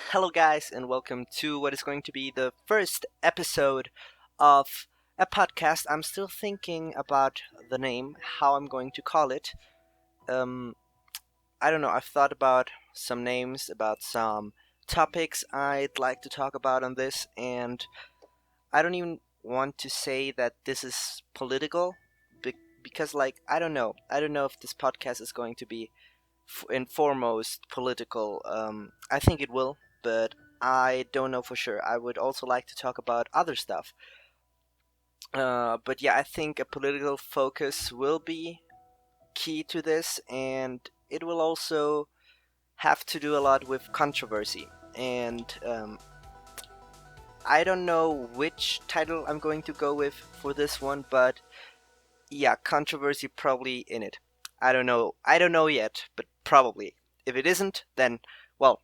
Hello, guys, and welcome to what is going to be the first episode of a podcast. I'm still thinking about the name, how I'm going to call it. Um, I don't know, I've thought about some names, about some topics I'd like to talk about on this, and I don't even want to say that this is political because, like, I don't know. I don't know if this podcast is going to be in foremost political. I think it will, but I don't know for sure. I would also like to talk about other stuff. But yeah, I think a political focus will be key to this, and it will also have to do a lot with controversy. And I don't know which title I'm going to go with for this one, but yeah, controversy probably in it. I don't know. I don't know yet, but probably. If it isn't, then well,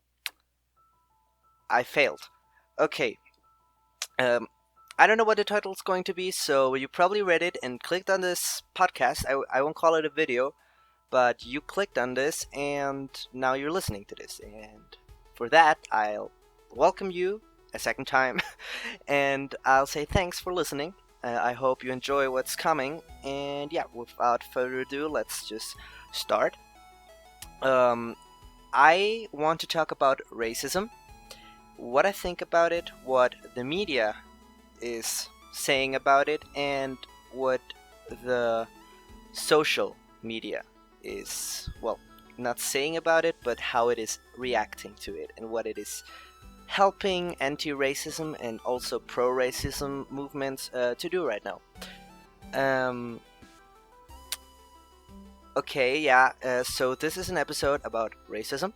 I failed. Okay. Um, I don't know what the title is going to be, so you probably read it and clicked on this podcast. I won't call it a video, but you clicked on this and now you're listening to this. And for that, I'll welcome you a second time and I'll say thanks for listening. I hope you enjoy what's coming. And yeah, without further ado, let's just start. Um, I want to talk about racism, what I think about it, what the media is saying about it, and what the social media is, well, not saying about it, but how it is reacting to it and what it is helping anti racism and also pro racism movements to do right now. Um, okay, yeah, so this is an episode about racism.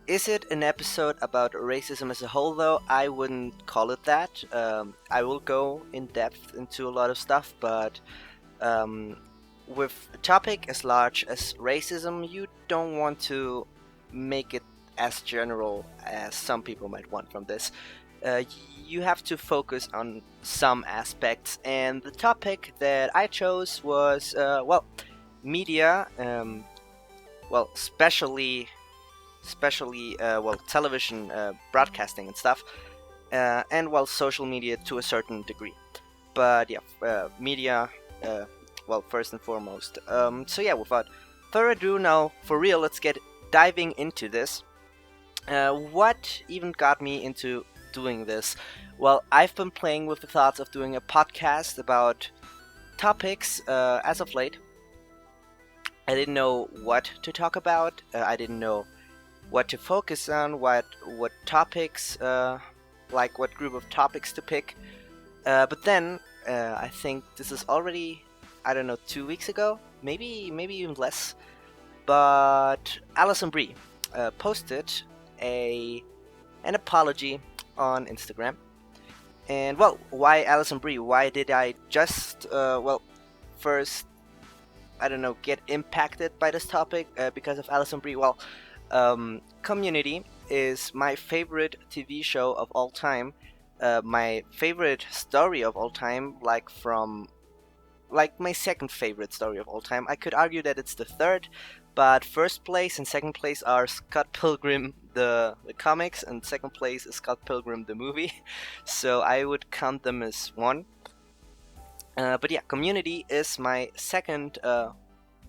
Is it an episode about racism as a whole, though? I wouldn't call it that. I will go in depth into a lot of stuff, but um, with a topic as large as racism, you don't want to make it as general as some people might want from this. Uh, you have to focus on some aspects, and the topic that I chose was, media, especially television broadcasting and stuff, and social media to a certain degree. But yeah, media, first and foremost. So yeah, without further ado, now for real, let's get diving into this. What even got me into doing this? Well, I've been playing with the thoughts of doing a podcast about topics as of late. I didn't know what to talk about. I didn't know what to focus on, what topics, like what group of topics to pick. But then I think this is already, I don't know, 2 weeks ago, maybe even less. But Alison Brie posted an apology on Instagram. And well, why Alison Brie? Why did I just first, I don't know, get impacted by this topic because of Alison Brie? Well, Community is my favorite TV show of all time. My favorite story of all time, like my second favorite story of all time. I could argue that it's the third, but first place and second place are Scott Pilgrim the comics, and second place is Scott Pilgrim the movie. So I would count them as one. But yeah, Community is my second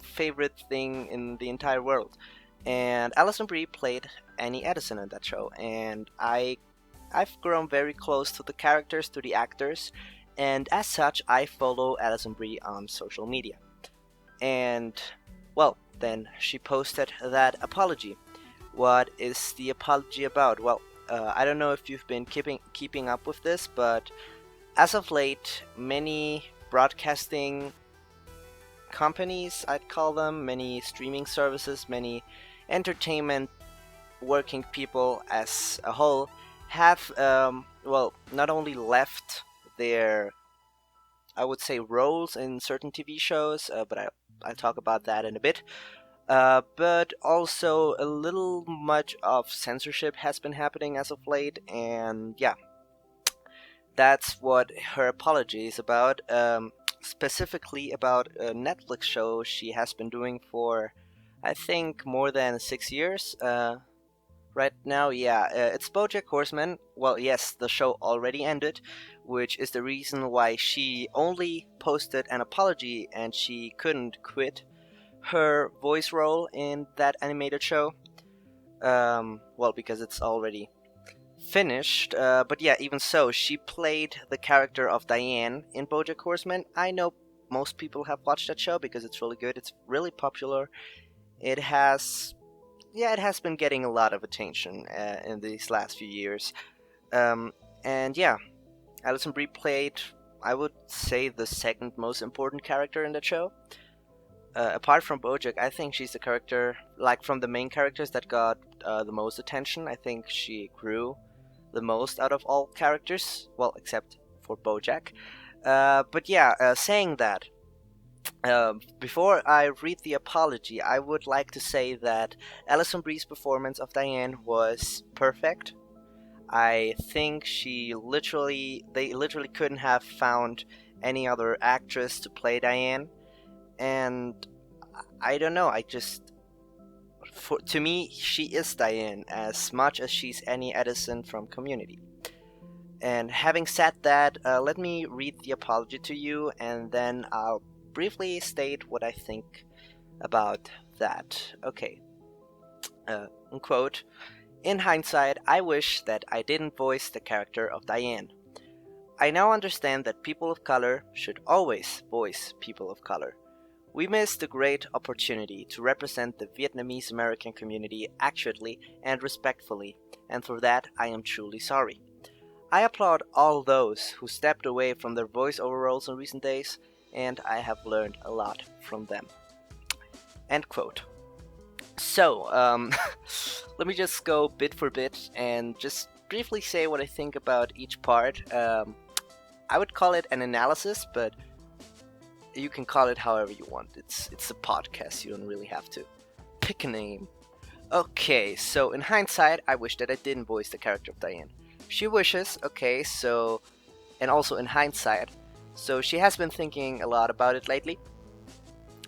favorite thing in the entire world. And Alison Brie played Annie Edison in that show, and I've grown very close to the characters, to the actors, and as such, I follow Alison Brie on social media. And well, then she posted that apology. What is the apology about? Well, I don't know if you've been keeping up with this, but as of late, many broadcasting companies, I'd call them, many streaming services, many entertainment working people as a whole have, not only left their, I would say, roles in certain TV shows, but I'll talk about that in a bit. But also a little much of censorship has been happening as of late, and yeah, that's what her apology is about. Specifically about a Netflix show she has been doing for, I think, more than 6 years. right now, yeah, it's BoJack Horseman. Well, yes, the show already ended, which is the reason why she only posted an apology and she couldn't quit her voice role in that animated show. Well, because it's already finished. But yeah, even so, she played the character of Diane in BoJack Horseman. I know most people have watched that show because it's really good. It's really popular. It has, yeah, it has been getting a lot of attention in these last few years. Um, and yeah, Alison Brie played, I would say, the second most important character in that show. Apart from Bojack, I think she's the character, like from the main characters, that got the most attention. I think she grew the most out of all characters, well, except for Bojack. But yeah, saying that, before I read the apology, I would like to say that Alison Brie's performance of Diane was perfect. I think they literally couldn't have found any other actress to play Diane, and I don't know. To me, she is Diane as much as she's Annie Edison from Community. And having said that, let me read the apology to you, and then I'll briefly state what I think about that. Okay. Quote, "In hindsight, I wish that I didn't voice the character of Diane. I now understand that people of color should always voice people of color. We missed a great opportunity to represent the Vietnamese American community accurately and respectfully, and for that I am truly sorry. I applaud all those who stepped away from their voiceover roles in recent days, and I have learned a lot from them." End quote. So, let me just go bit for bit and just briefly say what I think about each part. I would call it an analysis, but you can call it however you want. It's a podcast. You don't really have to pick a name. Okay, so in hindsight, I wish that I didn't voice the character of Diane. She wishes, okay, so, and also in hindsight, so she has been thinking a lot about it lately.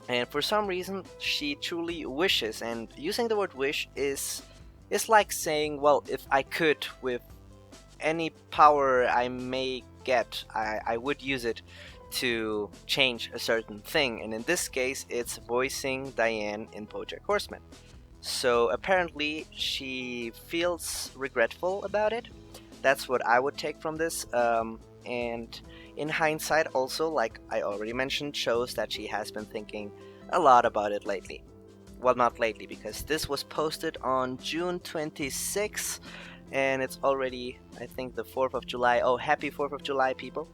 And for some reason, she truly wishes, and using the word wish is like saying, well, if I could, with any power I may get, I would use it to change a certain thing. And in this case, it's voicing Diane in BoJack Horseman. So apparently, she feels regretful about it. That's what I would take from this. And in hindsight, also, like I already mentioned, shows that she has been thinking a lot about it lately. Well, not lately, because this was posted on June 26th, and it's already, I think, the 4th of July. Oh, happy 4th of July, people.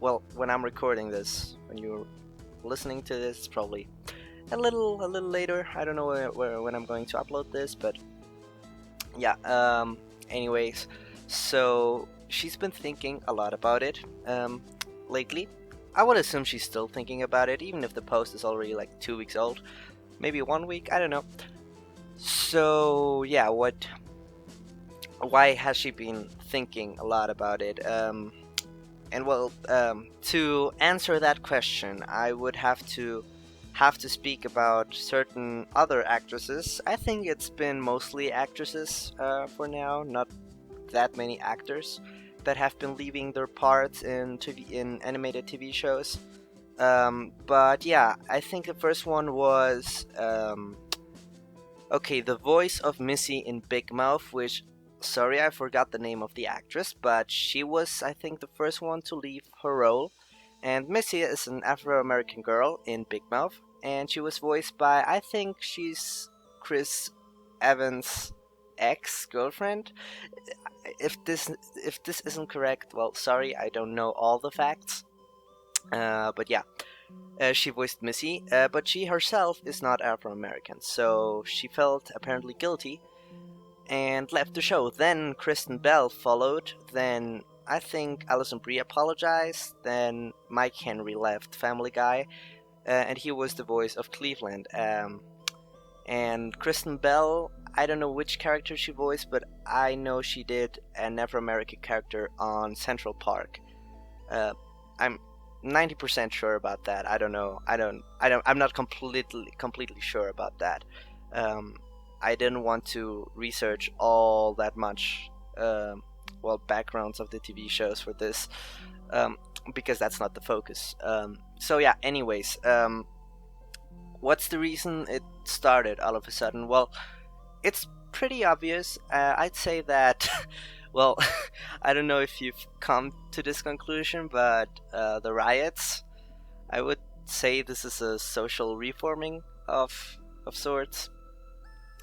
Well, when I'm recording this, when you're listening to this, it's probably a little later. I don't know when I'm going to upload this, but yeah. Anyways, so she's been thinking a lot about it lately. I would assume she's still thinking about it, even if the post is already like 2 weeks old, maybe 1 week. I don't know. So yeah, why has she been thinking a lot about it? And well, to answer that question, I would have to speak about certain other actresses. I think it's been mostly actresses for now, not that many actors that have been leaving their parts in animated TV shows. But yeah, I think the first one was okay, the voice of Missy in Big Mouth, which, sorry, I forgot the name of the actress, but she was, I think, the first one to leave her role. And Missy is an Afro-American girl in Big Mouth, and she was voiced by, I think she's Chris Evans' ex-girlfriend. If this isn't correct, well, sorry, I don't know all the facts. But yeah, she voiced Missy, but she herself is not Afro-American, so she felt apparently guilty and left the show. Then Kristen Bell followed, then I think Alison Brie apologized, then Mike Henry left Family Guy, and he was the voice of Cleveland. And Kristen Bell, I don't know which character she voiced, but I know she did an Afro-American character on Central Park. I'm 90% sure about that. I don't know. I'm not completely sure about that. I didn't want to research all that much, backgrounds of the TV shows for this, um, because that's not the focus. So yeah. Anyways, what's the reason it started all of a sudden? Well, it's pretty obvious. I'd say that. Well, I don't know if you've come to this conclusion, but the riots. I would say this is a social reforming of sorts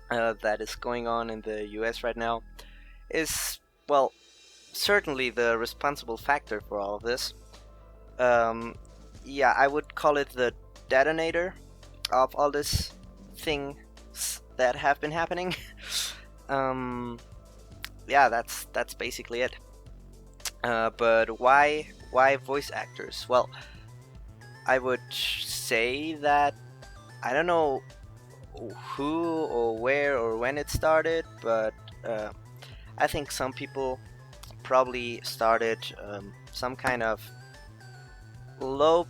that is going on in the U.S. right now. Is, well, certainly the responsible factor for all of this. Um, yeah, I would call it the detonator of all this things that have been happening. um, yeah, that's basically it. But why voice actors? Well, I would say that I don't know who or where or when it started, but uh, I think some people probably started some kind of low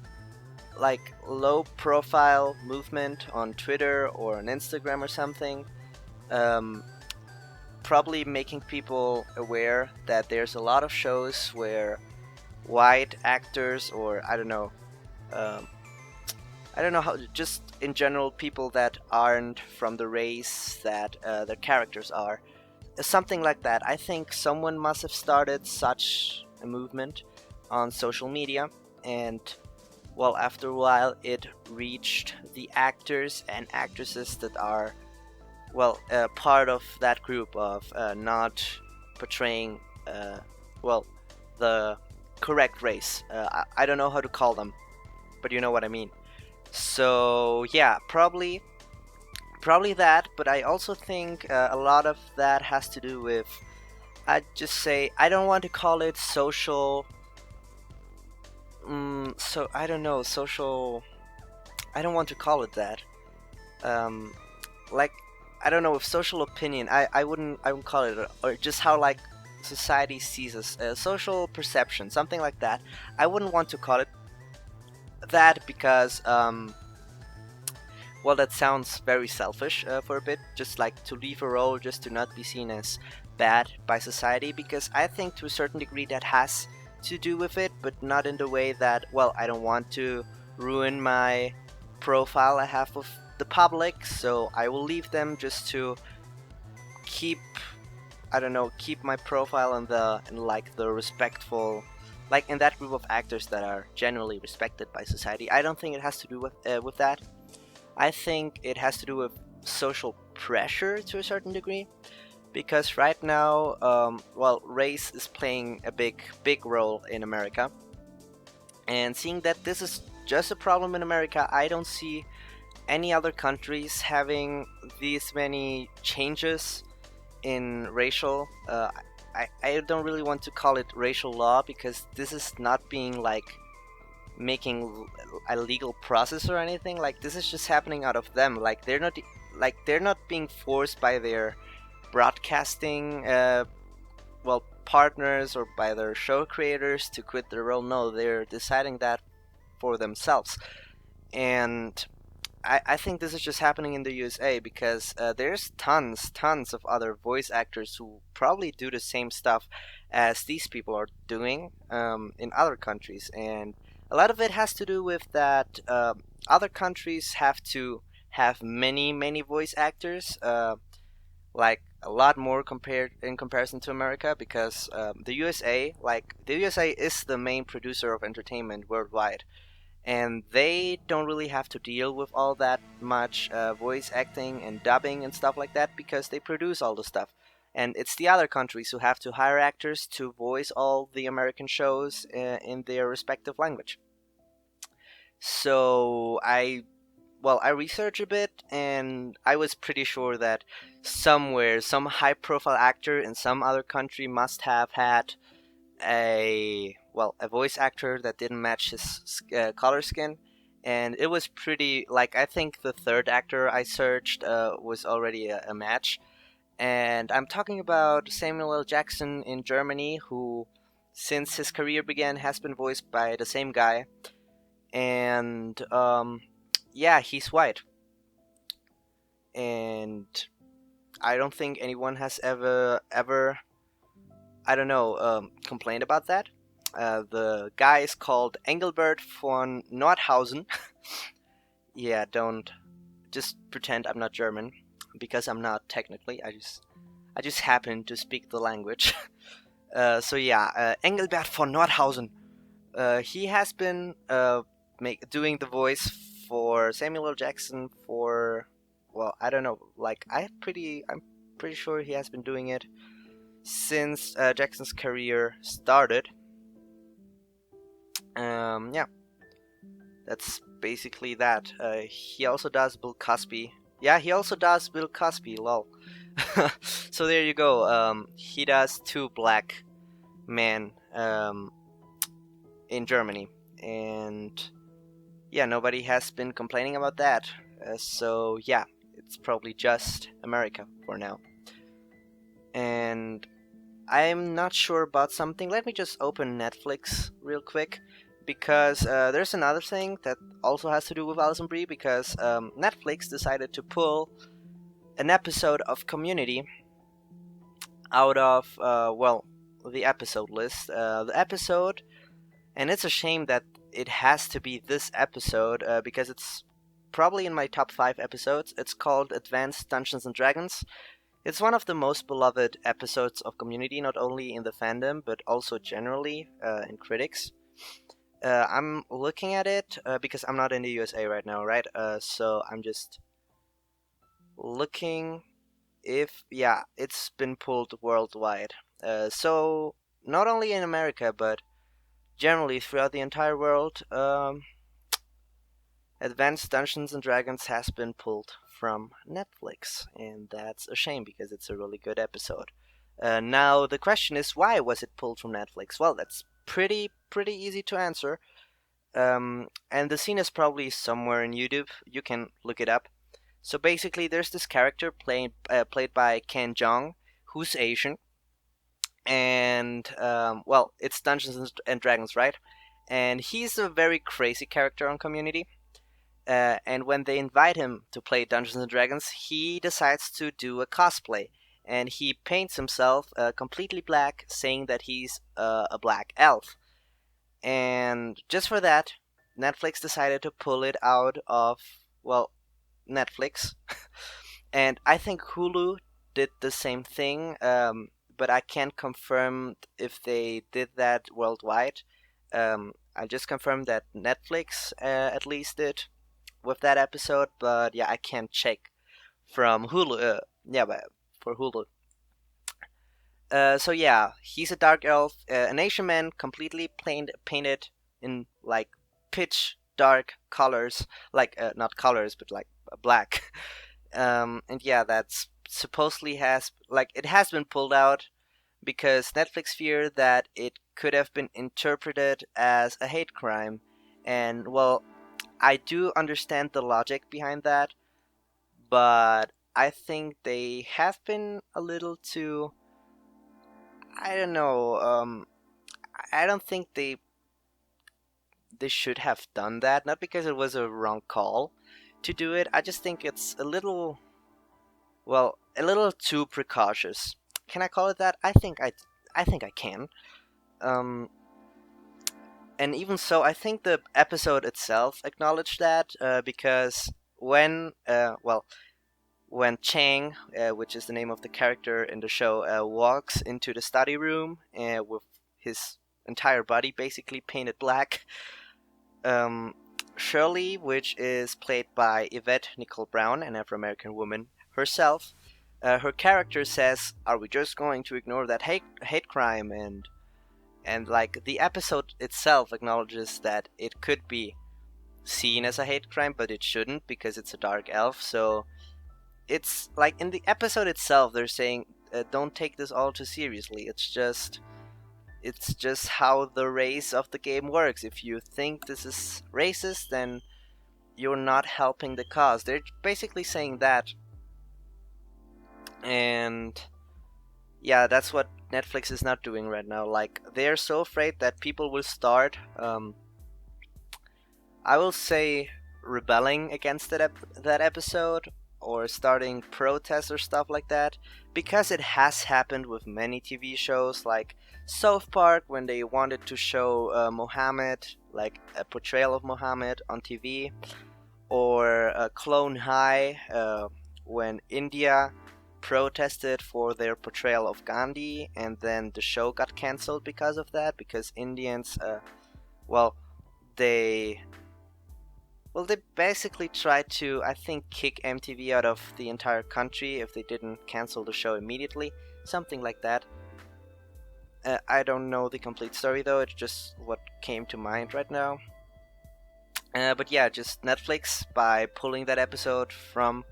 low profile movement on Twitter or on Instagram or something, um, probably making people aware that there's a lot of shows where white actors, or um, I don't know how, just in general people that aren't from the race that their characters are, something like that. I think someone must have started such a movement on social media, and well, after a while, it reached the actors and actresses that are, part of that group of not portraying, well, the correct race. I don't know how to call them, but you know what I mean. So yeah, probably that. But I also think a lot of that has to do with, I'd just say, I don't want to call it social. So I don't know, social. I don't want to call it that. Um, like, I don't know, if social opinion. I wouldn't call it, or just how like society sees us, social perception, something like that. I wouldn't want to call it that because well, that sounds very selfish for a bit, just like to leave a role just to not be seen as bad by society, because I think to a certain degree that has to do with it, but not in the way that, well, I don't want to ruin my profile I have with the public, so I will leave them just to keep, I don't know, keep my profile in like the respectful, like in that group of actors that are generally respected by society. I don't think it has to do with that. I think it has to do with social pressure to a certain degree, because right now, race is playing a big role in America, and seeing that this is just a problem in America, I don't see any other countries having these many changes in racial. I don't really want to call it racial law, because this is not being like making a legal process or anything. Like, this is just happening out of them. Like, they're not being forced by their broadcasting partners or by their show creators to quit their role. No, they're deciding that for themselves. And I think this is just happening in the USA, because there's tons of other voice actors who probably do the same stuff as these people are doing in other countries. And a lot of it has to do with that other countries have to have many voice actors, like a lot more compared in comparison to America, because the USA is the main producer of entertainment worldwide, and they don't really have to deal with all that much voice acting and dubbing and stuff like that, because they produce all the stuff. And it's the other countries who have to hire actors to voice all the American shows in their respective language. So I researched a bit, and I was pretty sure that somewhere some high profile actor in some other country must have had a voice actor that didn't match his color skin. And it was pretty, like, I think the third actor I searched was already a match. And I'm talking about Samuel L. Jackson in Germany, who since his career began has been voiced by the same guy. And yeah, he's white. And I don't think anyone has ever I don't know complained about that. The guy is called Engelbert von Nordhausen. Yeah, don't just pretend I'm not German, because I'm not technically. I just happen to speak the language. So yeah, Engelbert von Nordhausen. He has been doing the voice for Samuel L. Jackson for, well, I don't know, like I'm pretty sure he has been doing it since Jackson's career started. Yeah, that's basically that. He also does Bill Cosby. Yeah, he also does Bill Cosby. Lol. So there you go. He does two black men in Germany, and yeah, nobody has been complaining about that. So yeah, it's probably just America for now. And I'm not sure about something. Let me just open Netflix real quick, because there's another thing that also has to do with Alison Brie, because Netflix decided to pull an episode of Community out of, well, the episode list. The episode, and it's a shame that it has to be this episode, because it's probably in my top 5 episodes. It's called Advanced Dungeons and Dragons. It's one of the most beloved episodes of Community, not only in the fandom, but also generally in critics. I'm looking at it because I'm not in the USA right now, right? So I'm just looking if, yeah, it's been pulled worldwide. So not only in America, but generally throughout the entire world, Advanced Dungeons and Dragons has been pulled from Netflix, and that's a shame because it's a really good episode. Now the question is, why was it pulled from Netflix? Well, that's pretty easy to answer. And the scene is probably somewhere in YouTube. You can look it up. So basically, there's this character played by Ken Jeong, who's Asian, and well, it's Dungeons and Dragons, right? And he's a very crazy character on Community. And when they invite him to play Dungeons and Dragons, he decides to do a cosplay, and he paints himself completely black, saying that he's a black elf. And just for that, Netflix decided to pull it out of, well, Netflix. And I think Hulu did the same thing, but I can't confirm if they did that worldwide. I just confirmed that Netflix at least did with that episode, but yeah, I can't check from Hulu. Yeah, but for Hulu. So yeah, he's a dark elf, an Asian man, completely painted in like pitch dark colors, like not colors, but like black. And yeah, that's supposedly it has been pulled out because Netflix feared that it could have been interpreted as a hate crime. And well, I do understand the logic behind that, but I think they have been a little too. I don't know. I don't think they should have done that. Not because it was a wrong call to do it. I just think it's a little, well, a little too precautious. Can I call it that? I think I can. Um, and even so, I think the episode itself acknowledged that because when Chang, which is the name of the character in the show, walks into the study room with his entire body basically painted black, Shirley, which is played by Yvette Nicole Brown, an Afro-American woman herself, her character says, "Are we just going to ignore that hate crime?" And like the episode itself acknowledges that it could be seen as a hate crime, but it shouldn't because it's a dark elf. So it's like in the episode itself, they're saying, "Don't take this all too seriously. It's just how the race of the game works. If you think this is racist, then you're not helping the cause." They're basically saying that, and yeah, that's what Netflix is not doing right now. Like, they're so afraid that people will start, I will say, rebelling against that episode, or starting protests or stuff like that, because it has happened with many TV shows like South Park when they wanted to show Mohammed, like a portrayal of Mohammed on TV, or Clone High when India protested for their portrayal of Gandhi, and then the show got cancelled because of that, because Indians, well, they they basically tried to, I think, kick MTV out of the entire country if they didn't cancel the show immediately, something like that. I don't know the complete story though, it's just what came to mind right now. But yeah, just Netflix, by pulling that episode from,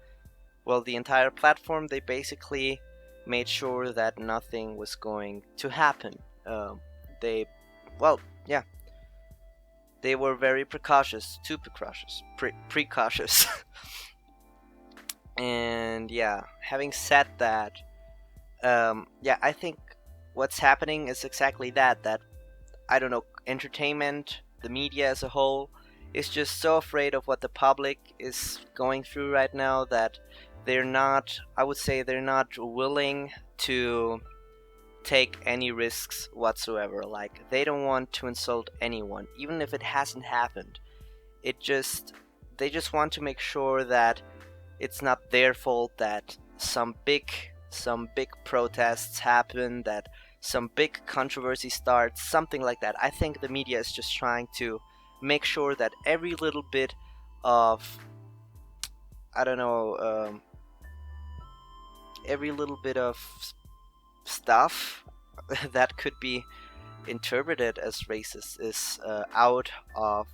well, the entire platform, they basically made sure that nothing was going to happen. They, well, yeah, they were very precautious, too precautious, precautious. And yeah, having said that, yeah, I think what's happening is exactly that, I don't know, entertainment, the media as a whole, is just so afraid of what the public is going through right now that they're not, I would say, they're not willing to take any risks whatsoever. Like, they don't want to insult anyone, even if it hasn't happened. They just want to make sure that it's not their fault that some big protests happen, that some big controversy starts, something like that. I think the media is just trying to make sure that every little bit of, I don't know, every little bit of stuff that could be interpreted as racist is out of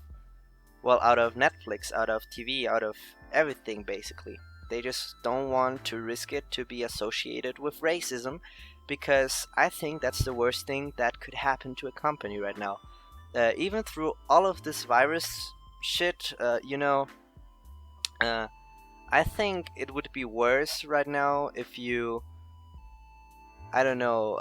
Netflix, out of TV, out of everything basically. They just don't want to risk it to be associated with racism, because I think that's the worst thing that could happen to a company right now. Even through all of this virus shit, I think it would be worse right now if you, I don't know,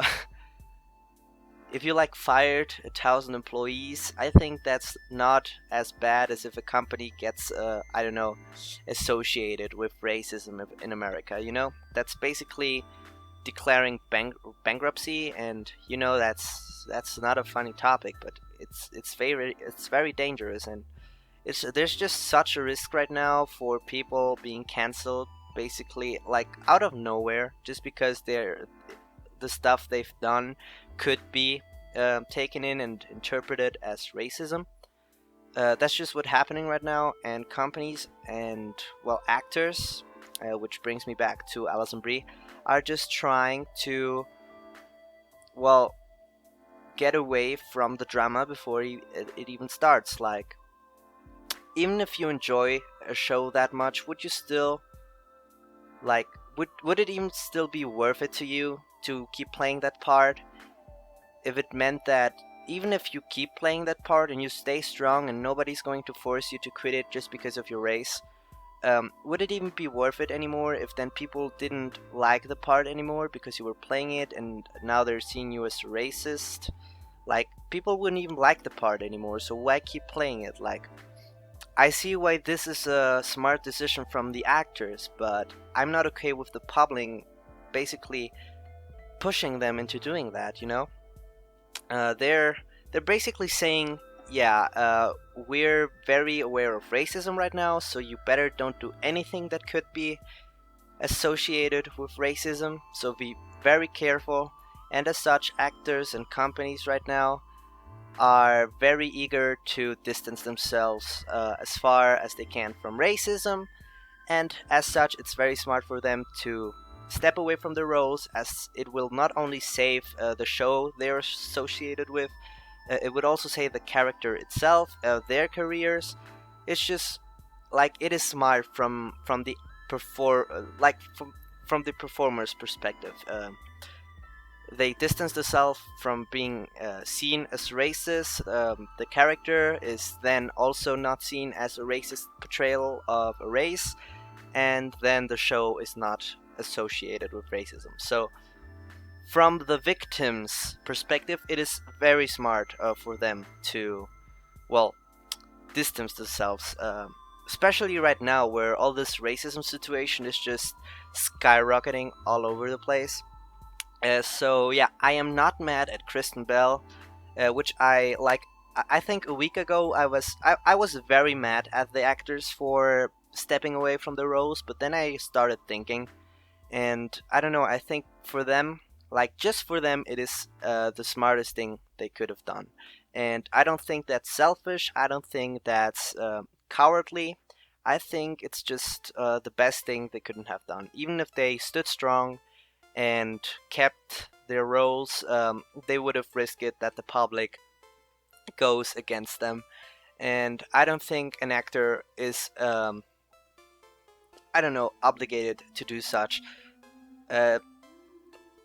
if you like fired 1,000 employees. I think that's not as bad as if a company gets, I don't know, associated with racism in America. That's basically declaring bankruptcy, and that's not a funny topic, but it's very dangerous, and there's just such a risk right now for people being cancelled, basically, like, out of nowhere, just because the stuff they've done could be taken in and interpreted as racism. That's just what's happening right now, and companies and, well, actors, which brings me back to Alison Brie, are just trying to, well, get away from the drama before it even starts. Like, even if you enjoy a show that much, would you still, like, would it even still be worth it to you to keep playing that part, if it meant that even if you keep playing that part and you stay strong and nobody's going to force you to quit it just because of your race? Would it even be worth it anymore if then people didn't like the part anymore because you were playing it and now they're seeing you as racist? Like, people wouldn't even like the part anymore, so why keep playing it? Like, I see why this is a smart decision from the actors, but I'm not okay with the public basically pushing them into doing that, They're basically saying, yeah, we're very aware of racism right now, so you better don't do anything that could be associated with racism, so be very careful. And as such, actors and companies right now are very eager to distance themselves as far as they can from racism, and as such, it's very smart for them to step away from the roles, as it will not only save the show they're associated with, it would also save the character itself, their careers. It's just, like, it is smart from the from the performer's perspective. They distance themselves from being seen as racist. The character is then also not seen as a racist portrayal of a race, and then the show is not associated with racism. So from the victim's perspective, it is very smart for them to, well, distance themselves especially right now where all this racism situation is just skyrocketing all over the place. So yeah, I am not mad at Kristen Bell, which I like. I think a week ago I was very mad at the actors for stepping away from the roles, but then I started thinking, and I don't know. I think for them, like just for them, it is the smartest thing they could have done, and I don't think that's selfish. I don't think that's cowardly. I think it's just the best thing they couldn't have done. Even if they stood strong and kept their roles, they would have risked it that the public goes against them. And I don't think an actor is, I don't know, obligated to do such. Uh,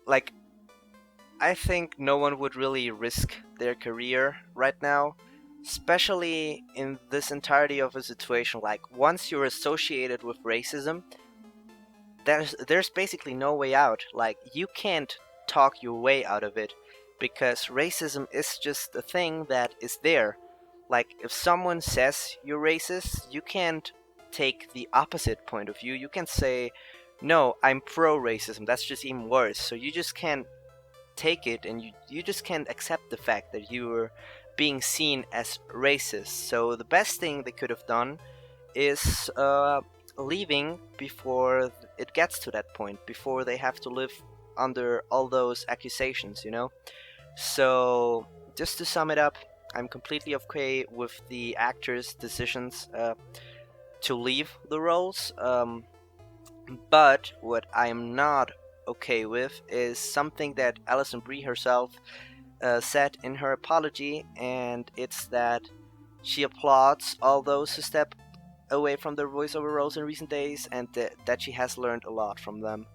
like, I think no one would really risk their career right now, especially in this entirety of a situation. Like, once you're associated with racism, there's basically no way out. Like, you can't talk your way out of it because racism is just a thing that is there. Like, if someone says you're racist, you can't take the opposite point of view. You can say, no, I'm pro racism. That's just even worse. So you just can't take it, and you just can't accept the fact that you're being seen as racist. So the best thing they could have done is leaving before it gets to that point, before they have to live under all those accusations, you know? So, just to sum it up, I'm completely okay with the actors' decisions to leave the roles, but what I'm not okay with is something that Alison Brie herself said in her apology, and it's that she applauds all those who step away from their voiceover roles in recent days, and that she has learned a lot from them.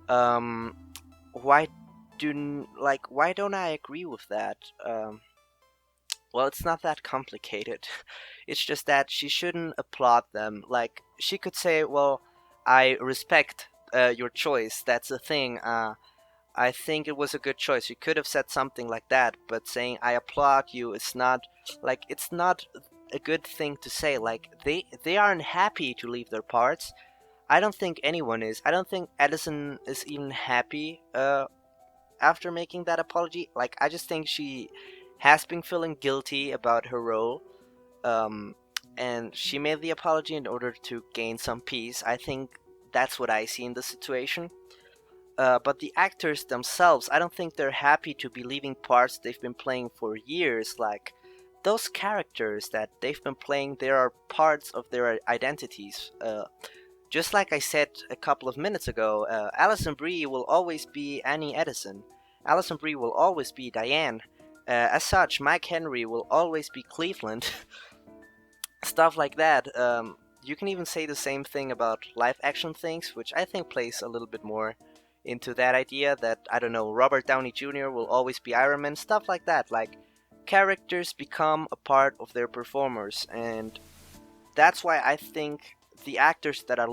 Um, why why don't I agree with that? Well, it's not that complicated. It's just that she shouldn't applaud them. Like, she could say, "Well, I respect your choice. That's a thing. I think it was a good choice." You could have said something like that, but saying "I applaud you" is not like it's not a good thing to say. Like, they aren't happy to leave their parts. I don't think anyone is. I don't think Edison is even happy after making that apology. Like, I just think she has been feeling guilty about her role, um, and she made the apology in order to gain some peace. I think that's what I see in the situation. But the actors themselves, I don't think they're happy to be leaving parts they've been playing for years. Like, those characters that they've been playing, they are parts of their identities. Just like I said a couple of minutes ago, Alison Brie will always be Annie Edison. Alison Brie will always be Diane. As such, Mike Henry will always be Cleveland. Stuff like that. You can even say the same thing about live action things, which I think plays a little bit more into that idea that, I don't know, Robert Downey Jr. will always be Iron Man, stuff like that. Like, characters become a part of their performers, and that's why I think the actors that are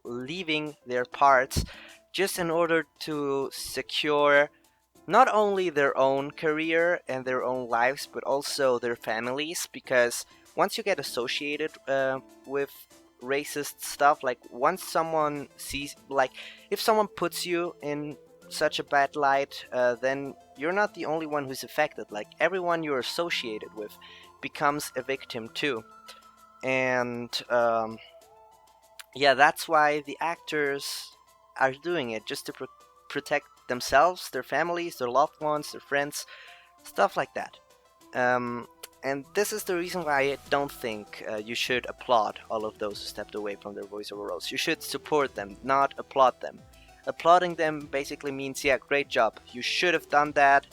leaving their parts just in order to secure not only their own career and their own lives, but also their families. Because once you get associated with racist stuff, like once someone sees, like if someone puts you in such a bad light, then you're not the only one who's affected. Like, everyone you're associated with becomes a victim too. And yeah, that's why the actors are doing it, just to protect themselves, their families, their loved ones, their friends, stuff like that. Um, and this is the reason why I don't think you should applaud all of those who stepped away from their voiceover roles. You should support them, not applaud them. Applauding them basically means, yeah, great job, you should have done that.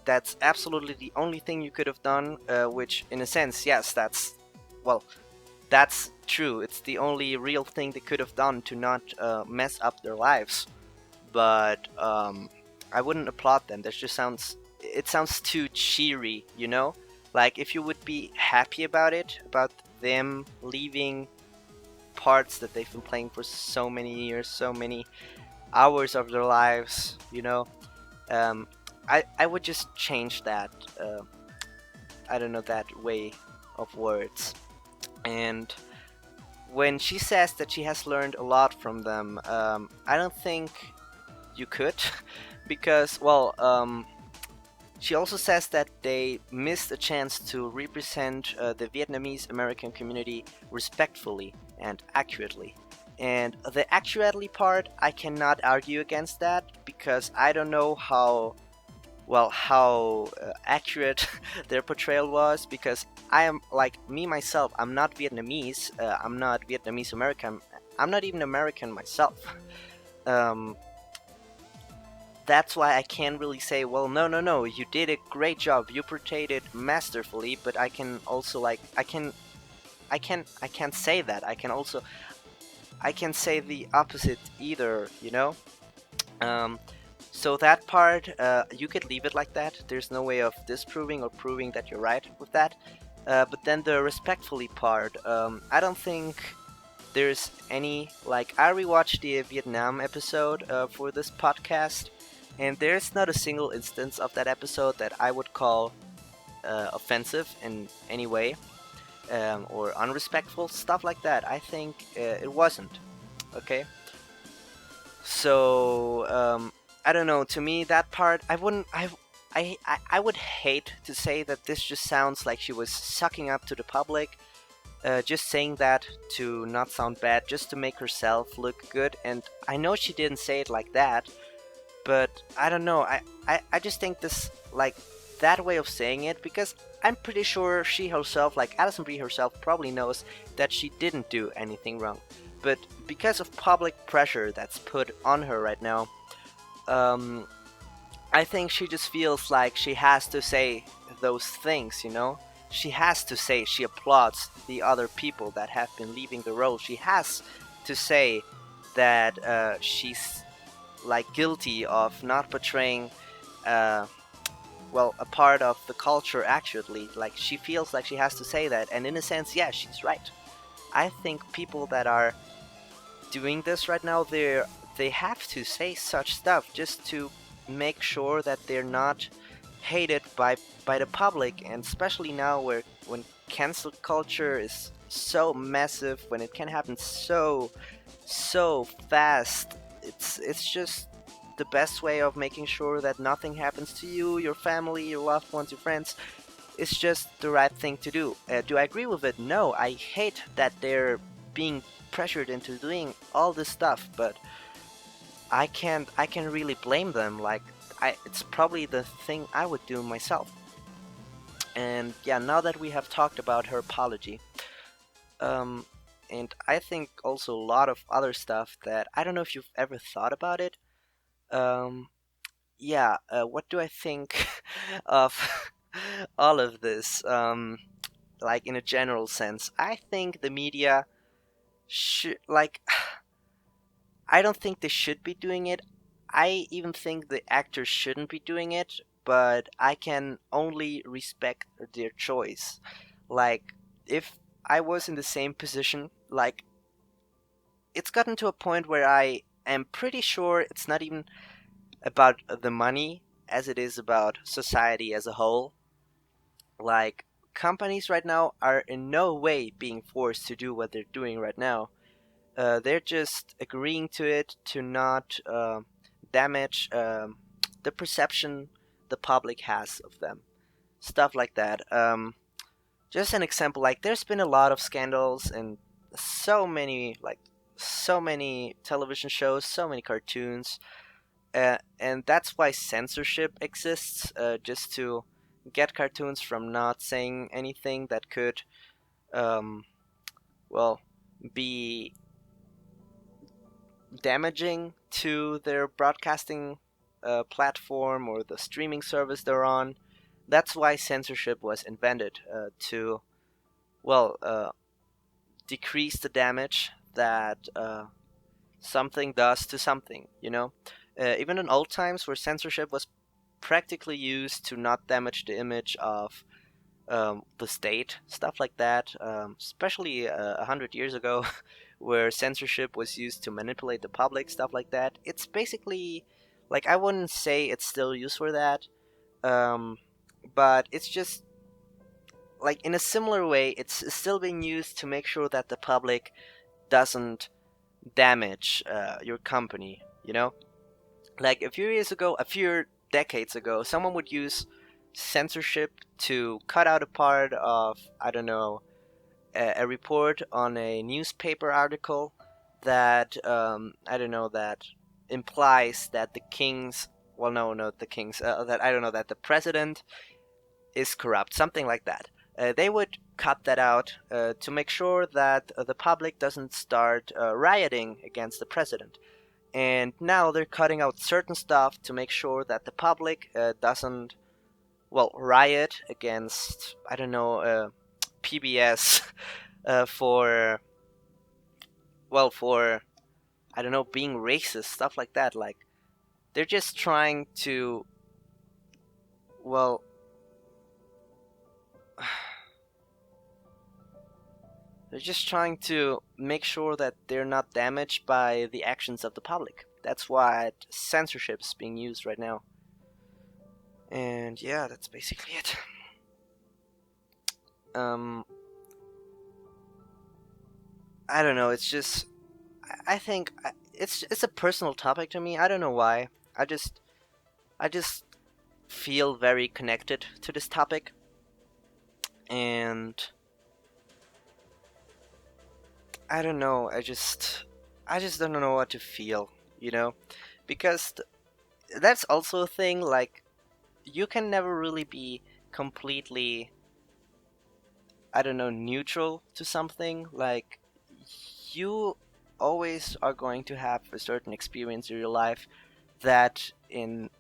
That's absolutely the only thing you could have done, which in a sense, yes, well, that's true. It's the only real thing they could have done to not mess up their lives. But I wouldn't applaud them. That just sounds too cheery, you know? Like, if you would be happy about it, about them leaving parts that they've been playing for so many years, so many hours of their lives, you know, I would just change that. I don't know, that way of words. And when she says that she has learned a lot from them, I don't think you could, because, well, she also says that they missed a chance to represent the Vietnamese American community respectfully and accurately. And the accurately part, I cannot argue against that, because I don't know how accurate their portrayal was, because I am, like, me myself, I'm not Vietnamese, I'm not Vietnamese American, I'm not even American myself. Um, that's why I can't really say, well, no, no, no, you did a great job, you portrayed it masterfully, but I can also, like, I can't say that. I can say the opposite either, you know? Um, so that part, you could leave it like that. There's no way of disproving or proving that you're right with that. But then the respectfully part, I don't think there's any, like, I rewatched the Vietnam episode for this podcast, and there's not a single instance of that episode that I would call offensive in any way, or unrespectful, stuff like that. I think it wasn't. Okay, so I don't know. To me, that part, I wouldn't. I would hate to say that this just sounds like she was sucking up to the public, just saying that to not sound bad, just to make herself look good. And I know she didn't say it like that, but I don't know. I just think this, like, that way of saying it, because I'm pretty sure she herself, like Alison Brie herself, probably knows that she didn't do anything wrong. But because of public pressure that's put on her right now, um, I think she just feels like she has to say those things, you know? She has to say she applauds the other people that have been leaving the role. She has to say that she's, like, guilty of not portraying, uh, well, a part of the culture accurately. Like, she feels like she has to say that, and in a sense, yeah, she's right. I think people that are doing this right now, they have to say such stuff just to make sure that they're not hated by the public, and especially now, where when cancel culture is so massive, when it can happen so fast, it's just the best way of making sure that nothing happens to you, your family, your loved ones, your friends. It's just the right thing to do. Do I agree with it? No, I hate that they're being pressured into doing all this stuff, but I can really blame them. Like, it's probably the thing I would do myself. And yeah, now that we have talked about her apology, um, and I think also a lot of other stuff that I don't know if you've ever thought about it. Um, yeah, what do I think of all of this? Like, in a general sense, I think the media should, like, I don't think they should be doing it. I even think the actors shouldn't be doing it, but I can only respect their choice. Like, if I was in the same position, like, it's gotten to a point where I am pretty sure it's not even about the money as it is about society as a whole. Like, companies right now are in no way being forced to do what they're doing right now. They're just agreeing to it to not damage the perception the public has of them. Stuff like that. Just an example, like, there's been a lot of scandals and so many, like, so many television shows, so many cartoons, and that's why censorship exists, just to get cartoons from not saying anything that could, um, well, be damaging to their broadcasting platform or the streaming service they're on. That's why censorship was invented, to, well, decrease the damage that something does to something, you know? Even in old times, where censorship was practically used to not damage the image of the state, stuff like that, especially 100 years ago, where censorship was used to manipulate the public, stuff like that. It's basically, like, I wouldn't say it's still used for that, um, but it's just like in a similar way, it's still being used to make sure that the public doesn't damage your company. You know, like a few decades ago, someone would use censorship to cut out a part of, I don't know, a report on a newspaper article that I don't know, that implies that the king's, well, no, not the king's, that I don't know, that the president is corrupt, something like that. They would cut that out to make sure that the public doesn't start rioting against the president. And now they're cutting out certain stuff to make sure that the public doesn't, well, riot against, I don't know, PBS for, well, for, I don't know, being racist, stuff like that. Like, they're just trying to, well, they're just trying to make sure that they're not damaged by the actions of the public. That's why censorship is being used right now. And yeah, that's basically it. I don't know. It's just, I think it's a personal topic to me. I don't know why. I just feel very connected to this topic, and I don't know. I just don't know what to feel. You know, because that's also a thing. Like, you can never really be completely, I don't know, neutral to something. Like, you always are going to have a certain experience in your life that in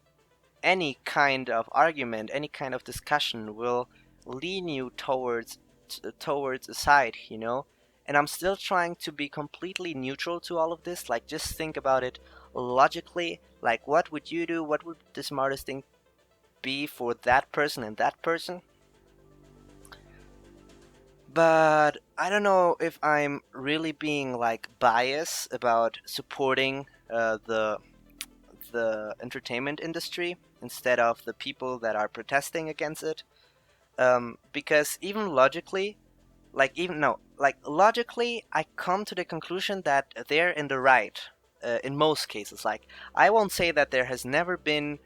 any kind of argument, any kind of discussion will lean you towards a side, you know? And I'm still trying to be completely neutral to all of this. Like, just think about it logically. Like, what would you do? What would the smartest thing be for that person and that person? But I don't know if I'm really being like biased about supporting the entertainment industry instead of the people that are protesting against it. Because even logically, like even no, like logically, I come to the conclusion that they're in the right in most cases. Like, I won't say that there has never been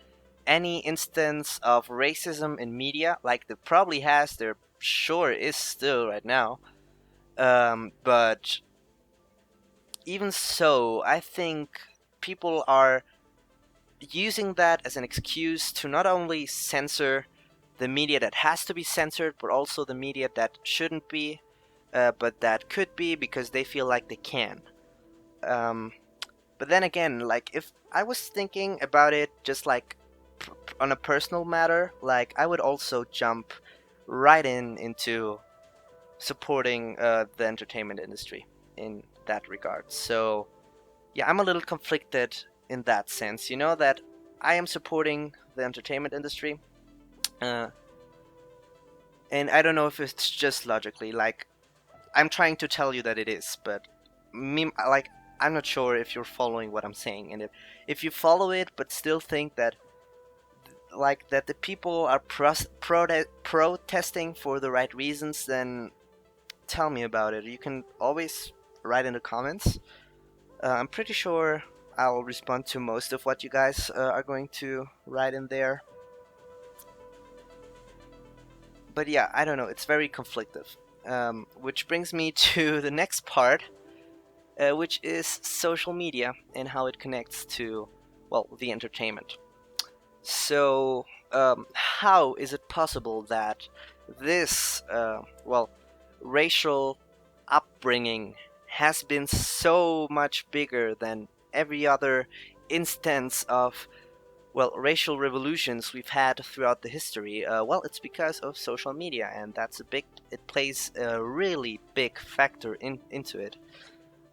any instance of racism in media. Like, there probably has, there sure is still right now. But even so, I think people are using that as an excuse to not only censor the media that has to be censored, but also the media that shouldn't be, but that could be because they feel like they can. Um, but then again, like, if I was thinking about it just like on a personal matter, like, I would also jump right into supporting the entertainment industry in that regard. So yeah, I'm a little conflicted in that sense. You know, that I am supporting the entertainment industry, uh, and I don't know if it's just logically. Like, I'm trying to tell you that it is, but me, like, I'm not sure if you're following what I'm saying, and if you follow it but still think that, like, that the people are protesting for the right reasons, then tell me about it. You can always write in the comments. I'm pretty sure I'll respond to most of what you guys are going to write in there. But yeah, I don't know. It's very conflictive. Which brings me to the next part, which is social media and how it connects to, well, the entertainment. So, how is it possible that this, well, racial upbringing has been so much bigger than every other instance of, well, racial revolutions we've had throughout the history? Well, it's because of social media, and it plays a really big factor into it.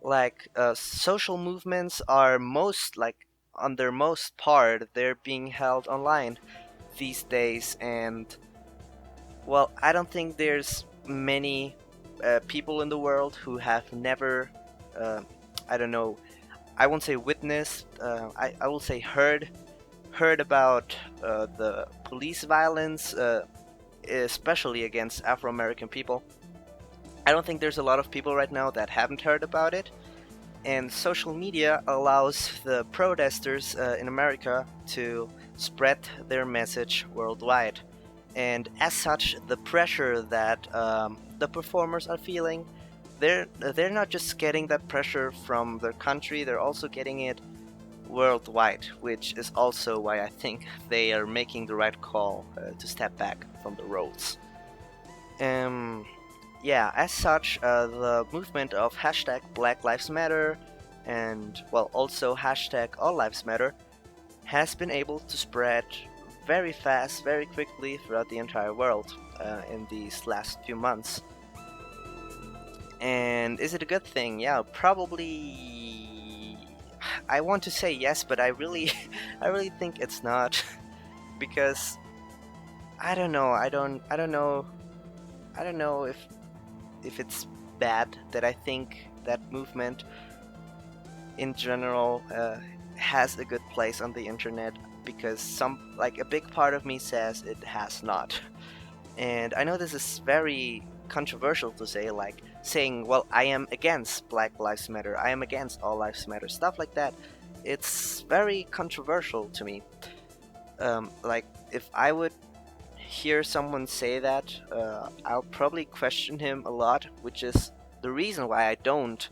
Like, social movements are most, like, on their most part, they're being held online these days, and, well, I don't think there's many people in the world who have never, uh, I don't know, I won't say witnessed, I will say heard about the police violence especially against Afro-American people. I don't think there's a lot of people right now that haven't heard about it, and social media allows the protesters in America to spread their message worldwide. And as such, the pressure that the performers are feeling, they're not just getting that pressure from their country, they're also getting it worldwide, which is also why I think they are making the right call to step back from the roads. Yeah, as such, the movement of hashtag Black Lives Matter and, well, also hashtag All Lives Matter has been able to spread very fast, very quickly throughout the entire world in these last few months. And is it a good thing? Yeah, probably. I want to say yes, but I really, I really think it's not, because I don't know. I don't know if it's bad that I think that movement in general has a good place on the internet, because a big part of me says it has not. And I know this is very controversial to say, like saying, well, I am against Black Lives Matter, I am against All Lives Matter, stuff like that. It's very controversial to me. Like, if I would hear someone say that, I'll probably question him a lot, which is the reason why I don't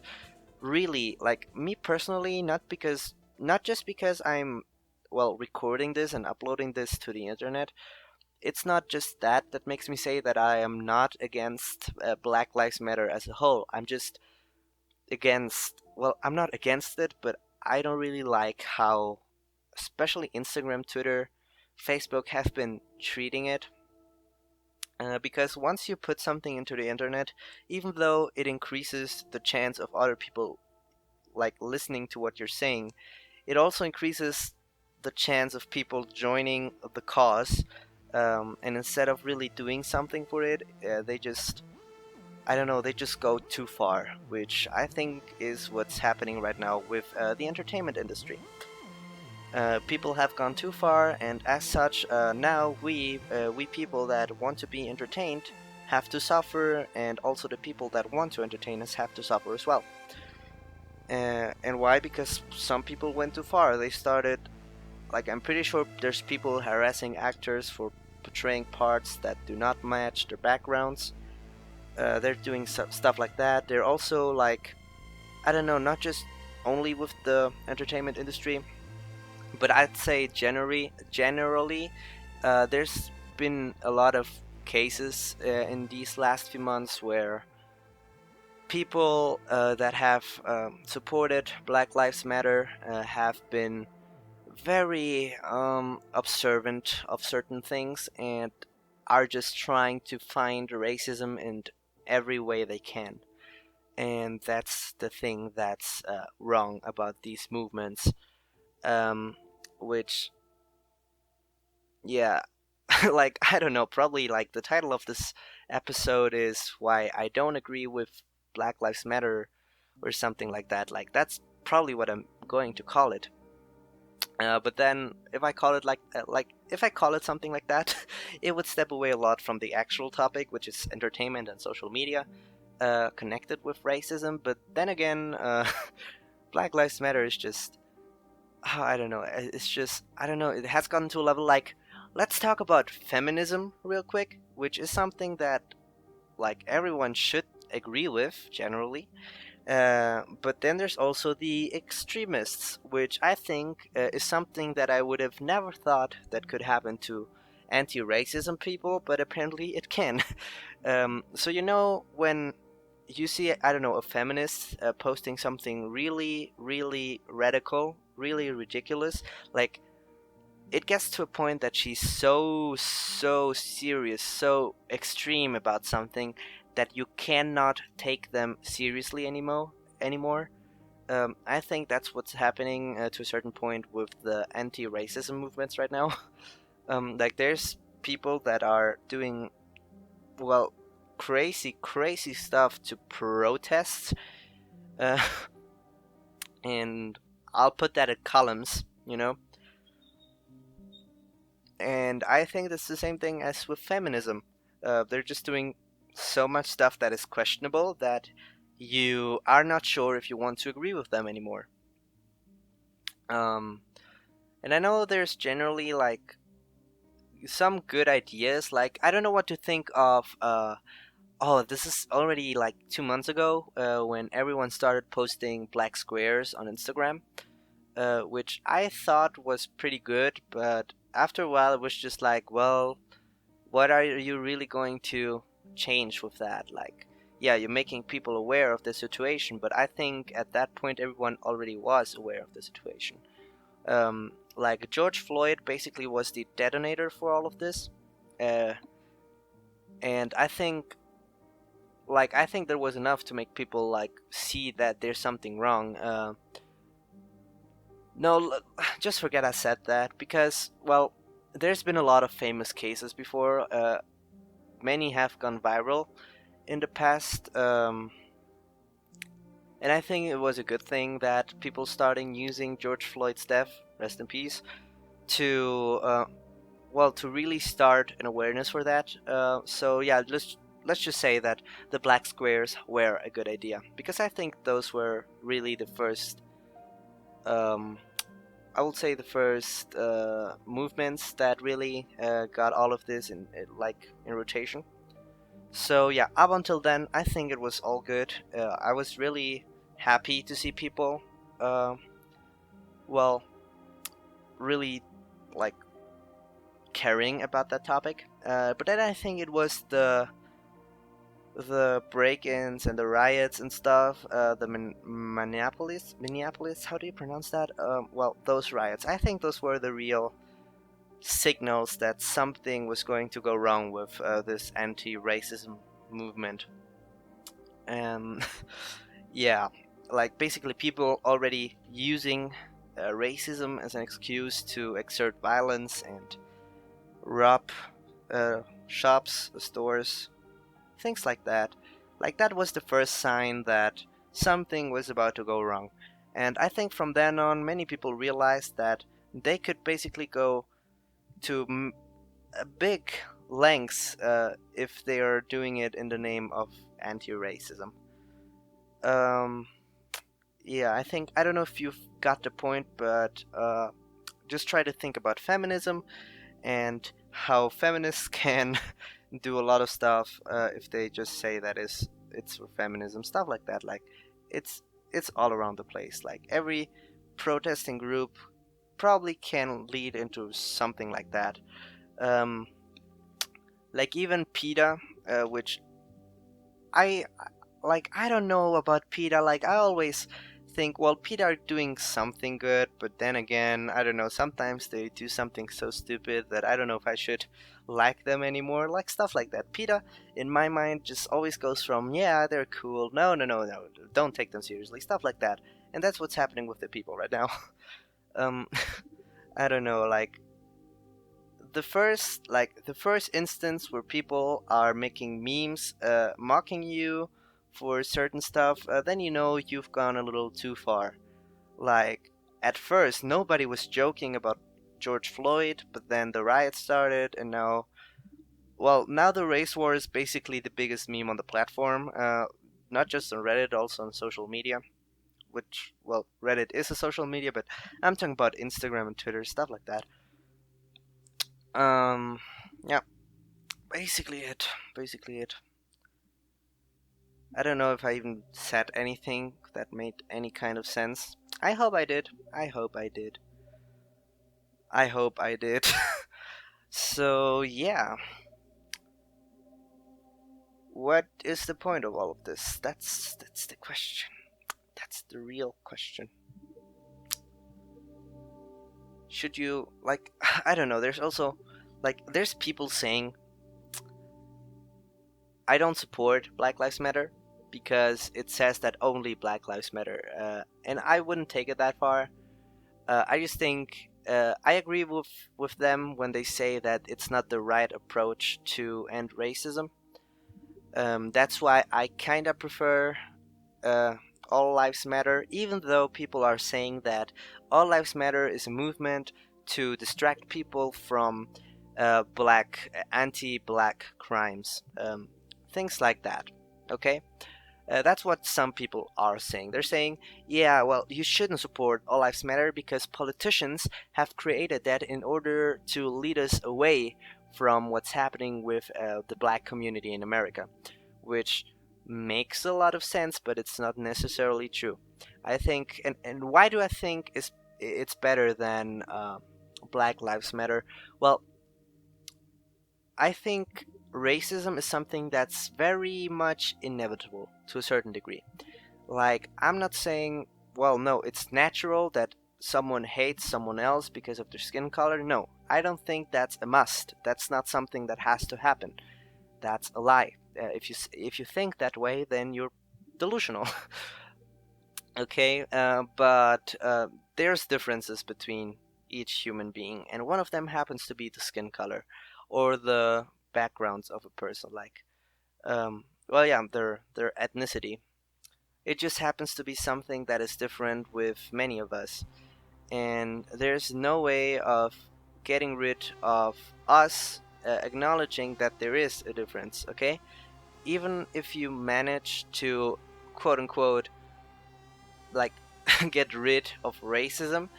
really, like, me personally, not just because I'm, well, recording this and uploading this to the internet. It's not just that makes me say that I am not against Black Lives Matter as a whole. I'm just against, well, I'm not against it, but I don't really like how, especially Instagram, Twitter, Facebook have been treating it. Because once you put something into the internet, even though it increases the chance of other people like listening to what you're saying, it also increases the chance of people joining the cause. And instead of really doing something for it, they just, I don't know, they just go too far, which I think is what's happening right now with the entertainment industry. People have gone too far, and as such, now we people that want to be entertained have to suffer, and also the people that want to entertain us have to suffer as well. And why? Because some people went too far. They started, like, I'm pretty sure there's people harassing actors for portraying parts that do not match their backgrounds. They're doing stuff like that. They're also, like, I don't know, not just only with the entertainment industry, but I'd say generally, there's been a lot of cases in these last few months where people that have supported Black Lives Matter have been very observant of certain things and are just trying to find racism in every way they can. And that's the thing that's wrong about these movements. Um, which, yeah, like, I don't know, probably like the title of this episode is why I don't agree with Black Lives Matter or something like that. Like, that's probably what I'm going to call it. But then, if I call it if I call it something like that, it would step away a lot from the actual topic, which is entertainment and social media connected with racism. But then again, Black Lives Matter is just, I don't know. It's just, I don't know. It has gotten to a level like, let's talk about feminism real quick, which is something that, like, everyone should agree with generally. But then there's also the extremists, which I think is something that I would have never thought that could happen to anti-racism people, but apparently it can. So, when you see, I don't know, a feminist posting something really, really radical, really ridiculous, like, it gets to a point that she's so serious, so extreme about something that you cannot take them seriously anymore. I think that's what's happening to a certain point with the anti-racism movements right now. Like, there's people that are doing, well, crazy stuff to protest, uh, and I'll put that at columns. And I think that's the same thing as with feminism. They're just doing so much stuff that is questionable that you are not sure if you want to agree with them anymore. Um, and I know there's generally like some good ideas. Like I don't know what to think of. Oh, this is already like 2 months ago when everyone started posting black squares on Instagram, which I thought was pretty good. But after a while, it was just like, well, what are you really going to change with that? Like, yeah, you're making people aware of the situation, but I think at that point everyone already was aware of the situation. Like George Floyd basically was the detonator for all of this, uh, and I think there was enough to make people like see that there's something wrong. No, just forget I said that because well, there's been a lot of famous cases before. Many have gone viral in the past, and I think it was a good thing that people starting using George Floyd's death, rest in peace, to to really start an awareness for that. So yeah, let's just say that the black squares were a good idea because I think those were really the first. Um, I would say the first movements that really got all of this in rotation. So yeah, up until then, I think it was all good. I was really happy to see people, uh, well, really like caring about that topic. But then I think it was the break-ins and the riots and stuff. The Minneapolis. How do you pronounce that? Those riots. I think those were the real signals that something was going to go wrong with this anti-racism movement. And yeah, like basically people already using racism as an excuse to exert violence and rob shops, stores, things like that. Like that was the first sign that something was about to go wrong. And I think from then on, many people realized that they could basically go to big lengths if they are doing it in the name of anti-racism. Um, yeah, I don't know if you've got the point, but just try to think about feminism and how feminists can do a lot of stuff if they just say that it's for feminism, stuff like that. Like it's it's all around the place. Like every protesting group probably can lead into something like that. Um, like even PETA, which I I don't know about PETA. Like I always think, well, PETA are doing something good, but then again, I don't know. Sometimes they do something so stupid that I don't know if I should like them anymore. Like stuff like that. PETA, in my mind, just always goes from yeah, they're cool. No, no, no, no. Don't take them seriously. Stuff like that. And that's what's happening with the people right now. um, I don't know. The first instance where people are making memes mocking you for certain stuff, then you know you've gone a little too far. Like at first nobody was joking about George Floyd, but then the riot started, and now the race war is basically the biggest meme on the platform, not just on Reddit, also on social media, which, well, Reddit is a social media, but I'm talking about Instagram and Twitter, stuff like that. um yeah, basically it. Basically it. I don't know if I even said anything that made any kind of sense. I hope I did. I hope I did. I hope I did. So, yeah. What is the point of all of this? That's the question. That's the real question. Should you like I don't know, there's also there's people saying I don't support Black Lives Matter because it says that only Black Lives Matter. And I wouldn't take it that far. I just think I agree with them when they say that it's not the right approach to end racism. That's why I kind of prefer uh, All Lives Matter, even though people are saying that All Lives Matter is a movement to distract people from anti-black crimes, things like that. Okay, that's what some people are saying. They're saying, yeah, well, you shouldn't support All Lives Matter because politicians have created that in order to lead us away from what's happening with the black community in America, which makes a lot of sense, but it's not necessarily true. I think, and why do I think it's better than Black Lives Matter? Well, I think racism is something that's very much inevitable to a certain degree. Like, I'm not saying, well, no, it's natural that someone hates someone else because of their skin color. No, I don't think that's a must. That's not something that has to happen. That's a lie. If you think that way, then you're delusional. Okay, but there's differences between each human being, and one of them happens to be the skin color or the backgrounds of a person. Like, well, yeah, their ethnicity. It just happens to be something that is different with many of us, and there's no way of getting rid of us acknowledging that there is a difference. Okay, even if you manage to quote unquote like get rid of racism,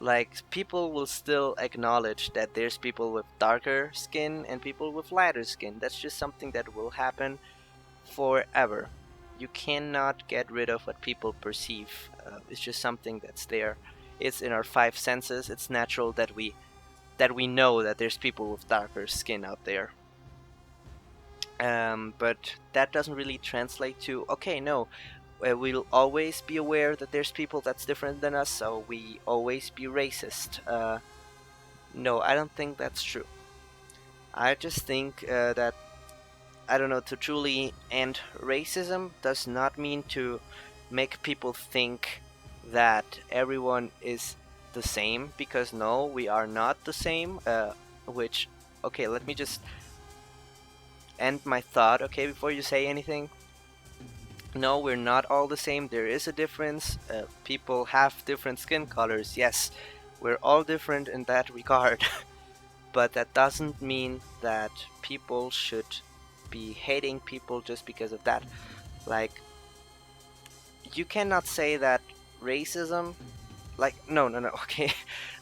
like people will still acknowledge that there's people with darker skin and people with lighter skin. That's just something that will happen forever. You cannot get rid of what people perceive. It's just something that's there. It's in our five senses. It's natural that we know that there's people with darker skin out there. But that doesn't really translate to, okay, no, we'll always be aware that there's people that's different than us, so we always be racist. No, I don't think that's true. I just think that, I don't know, to truly end racism does not mean to make people think that everyone is the same, because no, we are not the same. Which, okay, let me just end my thought, okay, before you say anything. No, we're not all the same. There is a difference. People have different skin colors. Yes, we're all different in that regard. But that doesn't mean that people should be hating people just because of that. Like, you cannot say that racism, like, no, no, no, okay.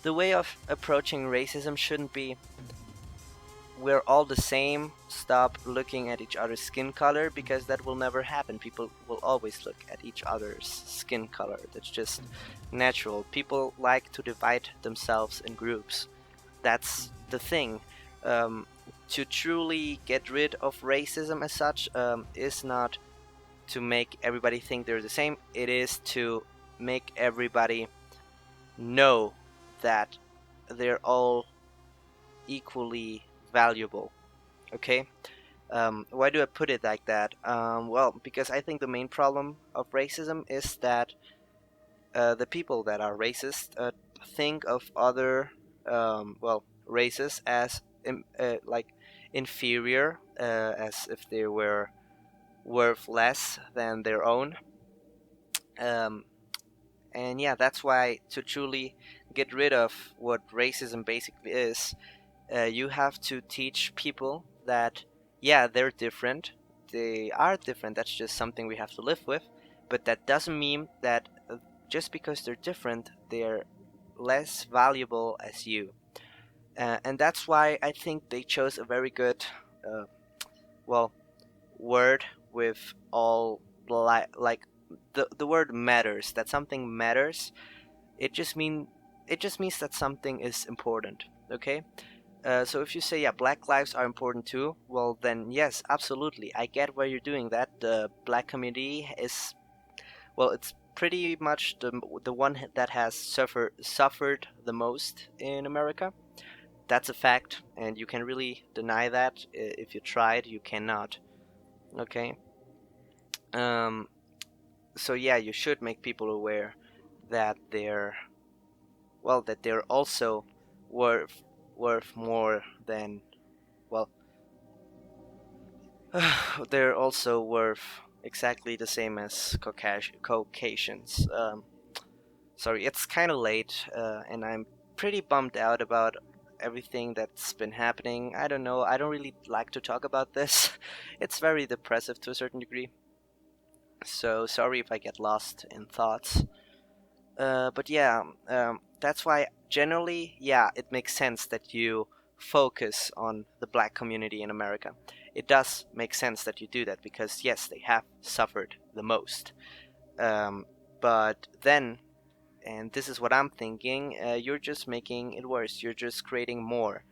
The way of approaching racism shouldn't be, we're all the same, stop looking at each other's skin color, because that will never happen. People will always look at each other's skin color. That's just natural. People like to divide themselves in groups. That's the thing. To truly get rid of racism as such is not to make everybody think they're the same. It is to make everybody know that they're all equally valuable. Okay? Why do I put it like that? Well, because I think the main problem of racism is that the people that are racist think of other, well, races as like inferior, as if they were worth less than their own. Um, and yeah, that's why to truly get rid of what racism basically is, you have to teach people that, yeah, they're different. They are different. That's just something we have to live with. But that doesn't mean that just because they're different, they're less valuable as you. And that's why I think they chose a very good, uh, well, word with all like the word matters. That something matters. It just means that something is important. Okay. So if you say, yeah, black lives are important too, well then yes, absolutely, I get where you're doing that. The black community is, well, it's pretty much the one that has suffered the most in America. That's a fact, and you can really deny that. If you tried, you cannot. Okay. Um. So yeah, you should make people aware that they're also worth more than, well, they're also worth exactly the same as Caucasians. Sorry, it's kind of late, and I'm pretty bummed out about everything that's been happening. I don't know. I don't really like to talk about this. It's very depressive to a certain degree. So sorry if I get lost in thoughts. But yeah, that's why generally, yeah, it makes sense that you focus on the black community in America. It does make sense that you do that because, yes, they have suffered the most. But then, and this is what I'm thinking, you're just making it worse. You're just creating more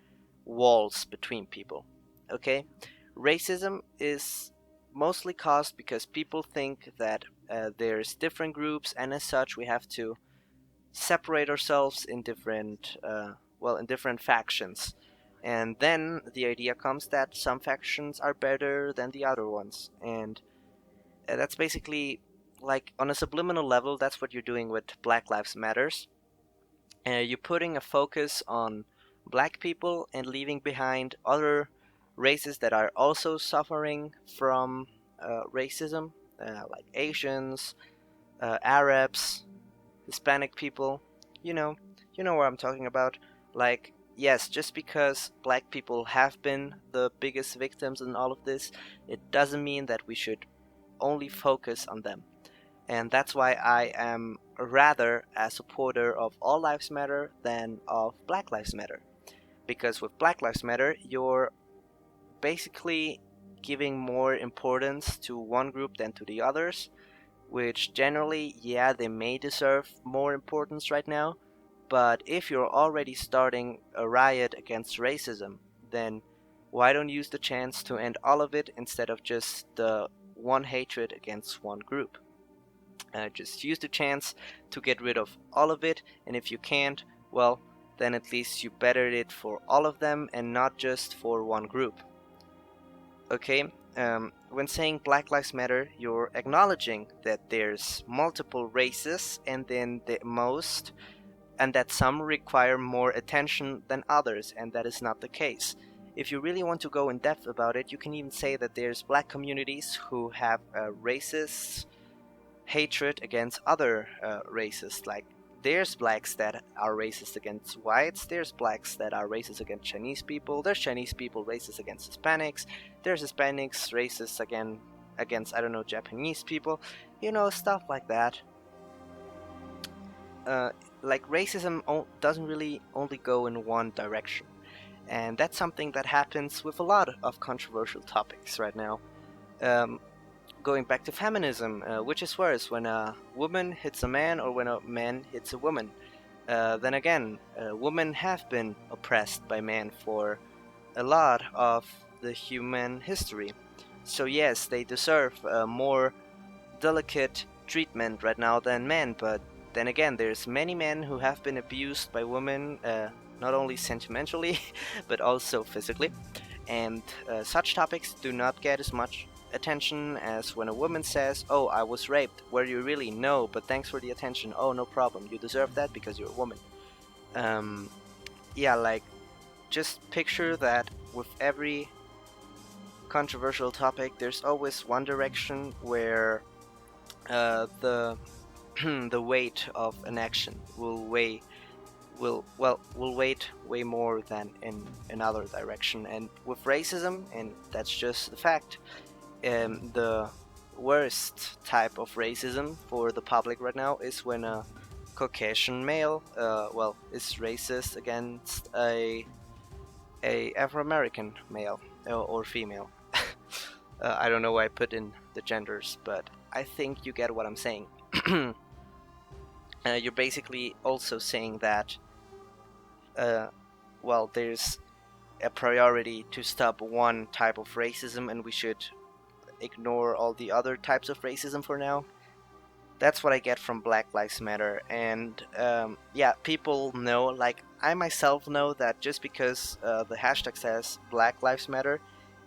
walls between people. Okay? Racism is mostly caused because people think that there's different groups, and as such, we have to separate ourselves in different factions. And then the idea comes that some factions are better than the other ones, and that's basically like on a subliminal level. That's what you're doing with Black Lives Matters. You're putting a focus on black people and leaving behind other races that are also suffering from racism, like Asians, Arabs, Hispanic people. You know, you know what I'm talking about. Like, yes, just because black people have been the biggest victims in all of this, it doesn't mean that we should only focus on them. And that's why I am rather a supporter of All Lives Matter than of Black Lives Matter. Because with Black Lives Matter, you're basically giving more importance to one group than to the others, which generally, yeah, they may deserve more importance right now. But if you're already starting a riot against racism, then why don't use the chance to end all of it instead of just the one hatred against one group? Just use the chance to get rid of all of it, and if you can't, well, then at least you bettered it for all of them and not just for one group. Okay? When saying Black Lives Matter, you're acknowledging that there's multiple races and that some require more attention than others, and that is not the case. If you really want to go in depth about it, you can even say that there's black communities who have racist hatred against other races. Like, there's blacks that are racist against whites, there's blacks that are racist against Chinese people, there's Chinese people racist against Hispanics, there's Hispanics racist against, I don't know, Japanese people, stuff like that. Like, racism doesn't really only go in one direction, and that's something that happens with a lot of controversial topics right now. Going back to feminism, which is worse, when a woman hits a man or when a man hits a woman? Then again, women have been oppressed by men for a lot of the human history. So yes, they deserve more delicate treatment right now than men, but then again, there's many men who have been abused by women, not only sentimentally, but also physically. And such topics do not get as much attention as when a woman says, "Oh, I was raped." Were you really? No, but thanks for the attention. Oh, no problem. You deserve that because you're a woman. Yeah, like, just picture that with every controversial topic, there's always one direction where the the weight of an action will weight way more than in another direction. And with racism, and that's just the fact, the worst type of racism for the public right now is when a Caucasian male, is racist against a Afro-American male or female. I don't know why I put in the genders, but I think you get what I'm saying. You're basically also saying that, there's a priority to stop one type of racism and we should ignore all the other types of racism for now. That's what I get from Black Lives Matter. And yeah, people know, like I myself know, that just because the hashtag says Black Lives Matter,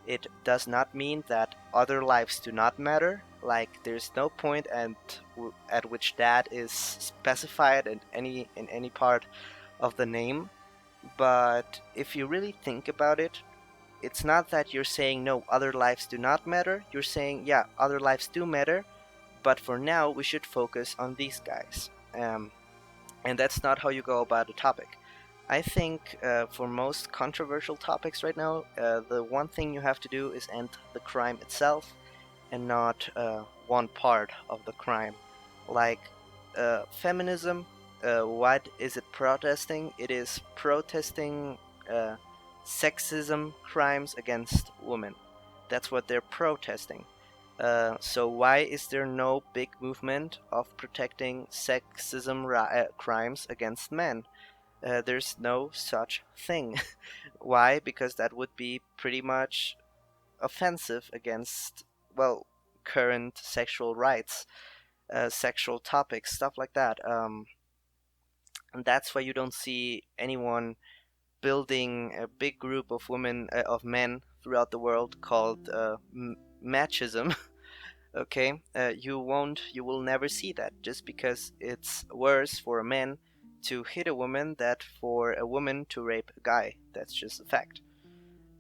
it does not mean that other lives do not matter. Like, there's no point at which that is specified in any part of the name. But if you really think about it, it's not that you're saying no, other lives do not matter. You're saying, yeah, other lives do matter, but for now we should focus on these guys. And that's not how you go about a topic. I think for most controversial topics right now, the one thing you have to do is end the crime itself and not one part of the crime. Like feminism, what is it protesting? It is protesting uh, sexism crimes against women. That's what they're protesting. So why is there no big movement of protecting sexism crimes against men? There's no such thing. Why? Because that would be pretty much offensive against, well, current sexual rights, sexual topics, stuff like that. And that's why you don't see anyone building a big group of women, of men throughout the world called machism. Okay, you will never see that, just because it's worse for a man to hit a woman than for a woman to rape a guy. That's just a fact.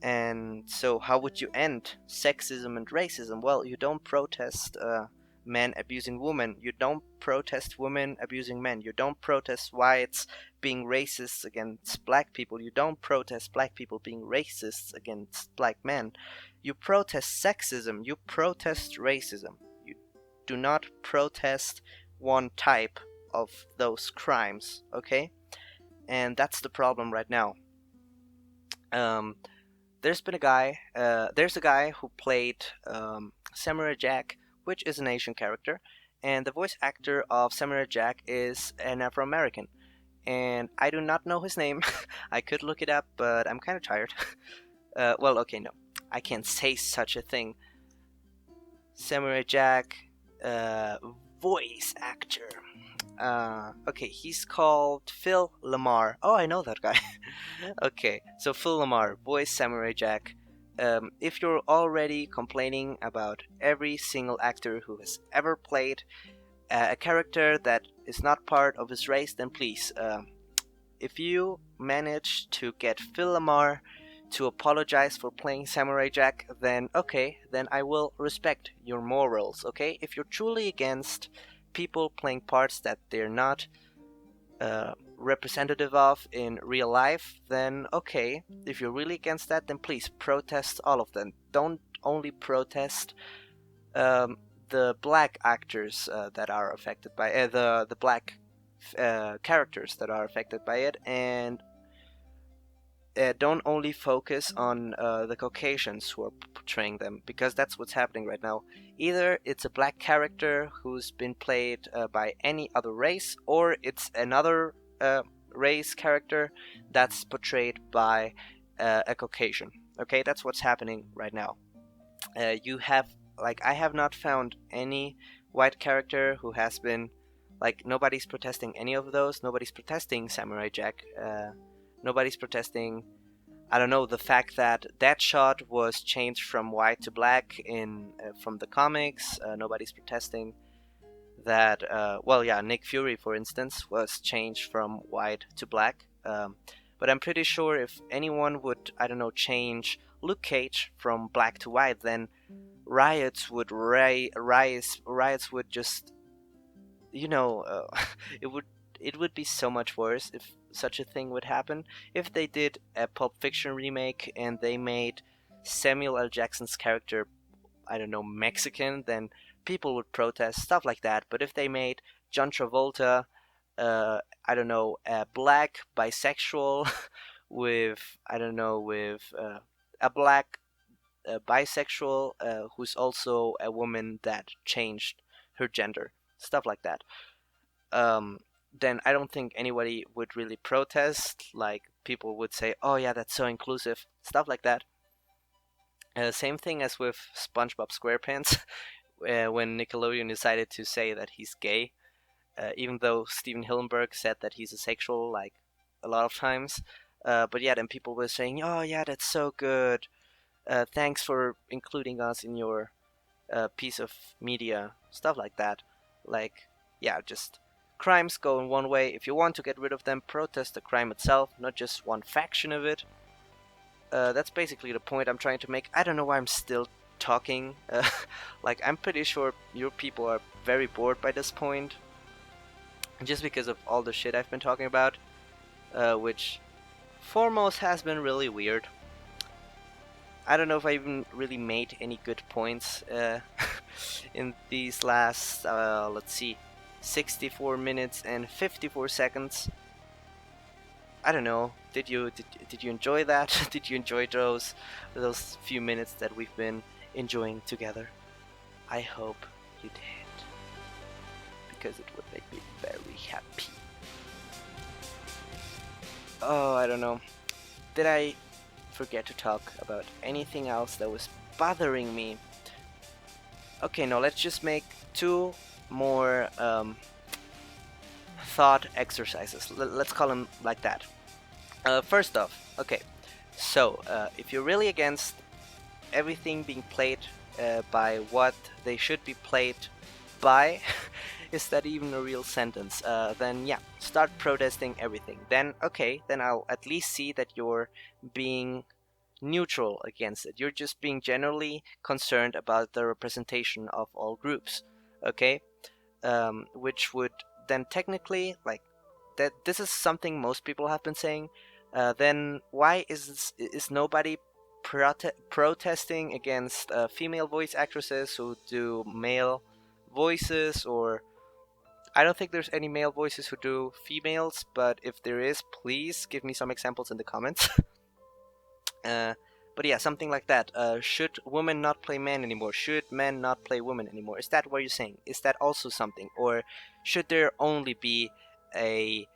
And so, how would you end sexism and racism? Well, you don't protest men abusing women. You don't protest women abusing men. You don't protest whites being racist against black people. You don't protest black people being racist against black men. You protest sexism. You protest racism. You do not protest one type of those crimes, okay? And that's the problem right now. Um, there's a guy who played Samurai Jack, which is an Asian character, and the voice actor of Samurai Jack is an Afro-American. And I do not know his name. I could look it up, but I'm kind of tired. Well, okay, no, I can't say such a thing. Samurai Jack, voice actor. Okay, he's called Phil Lamar. Oh, I know that guy. Okay, so Phil Lamar, voice Samurai Jack. If you're already complaining about every single actor who has ever played a character that is not part of his race, then please, if you manage to get Phil Lamar to apologize for playing Samurai Jack, then okay, then I will respect your morals, okay? If you're truly against people playing parts that they're not representative of in real life, then okay. If you're really against that, then please protest all of them. Don't only protest the black actors that are affected by the black characters that are affected by it, and don't only focus on the Caucasians who are portraying them, because that's what's happening right now. Either it's a black character who's been played by any other race, or it's another race character that's portrayed by a Caucasian. Okay, that's what's happening right now. You have, like, I have not found any white character who has been, like, nobody's protesting any of those. Nobody's protesting Samurai Jack. Nobody's protesting, I don't know, the fact that Deadshot was changed from white to black in from the comics. Nobody's protesting that, well, yeah, Nick Fury, for instance, was changed from white to black. But I'm pretty sure if anyone would, I don't know, change Luke Cage from black to white, then riots would riots would just, you know, it would be so much worse if such a thing would happen. If they did a Pulp Fiction remake and they made Samuel L. Jackson's character, I don't know, Mexican, then people would protest, stuff like that. But if they made John Travolta, I don't know, a black bisexual with, I don't know, with a black bisexual who's also a woman that changed her gender, stuff like that. Then I don't think anybody would really protest. Like, people would say, "Oh yeah, that's so inclusive," stuff like that. Same thing as with SpongeBob SquarePants, when Nickelodeon decided to say that he's gay, even though Steven Hillenburg said that he's asexual, like, a lot of times. But yeah, then people were saying, "Oh yeah, that's so good. Thanks for including us in your piece of media," stuff like that. Like, yeah, just crimes go in one way. If you want to get rid of them, protest the crime itself, not just one faction of it. That's basically the point I'm trying to make. I don't know why I'm still talking. Like, I'm pretty sure your people are very bored by this point, just because of all the shit I've been talking about, which foremost has been really weird. I don't know if I even really made any good points in these last, let's see, 64 minutes and 54 seconds. I don't know. Did you enjoy that? Did you enjoy those few minutes that we've been enjoying together? I hope you did, because it would make me very happy. Oh, I don't know. Did I forget to talk about anything else that was bothering me? Okay, no, let's just make two more thought exercises. Let's call them like that. First off, okay, so if you're really against everything being played by what they should be played by, is that even a real sentence? Then yeah, start protesting everything. Then okay, then I'll at least see that you're being neutral against it. You're just being generally concerned about the representation of all groups, okay? Which would then technically, like, that this is something most people have been saying. Then why is nobody protesting against female voice actresses who do male voices? Or I don't think there's any male voices who do females, but if there is, please give me some examples in the comments. But yeah, something like that. Should women not play men anymore? Should men not play women anymore? Is that what you're saying? Is that also something? Or should there only be a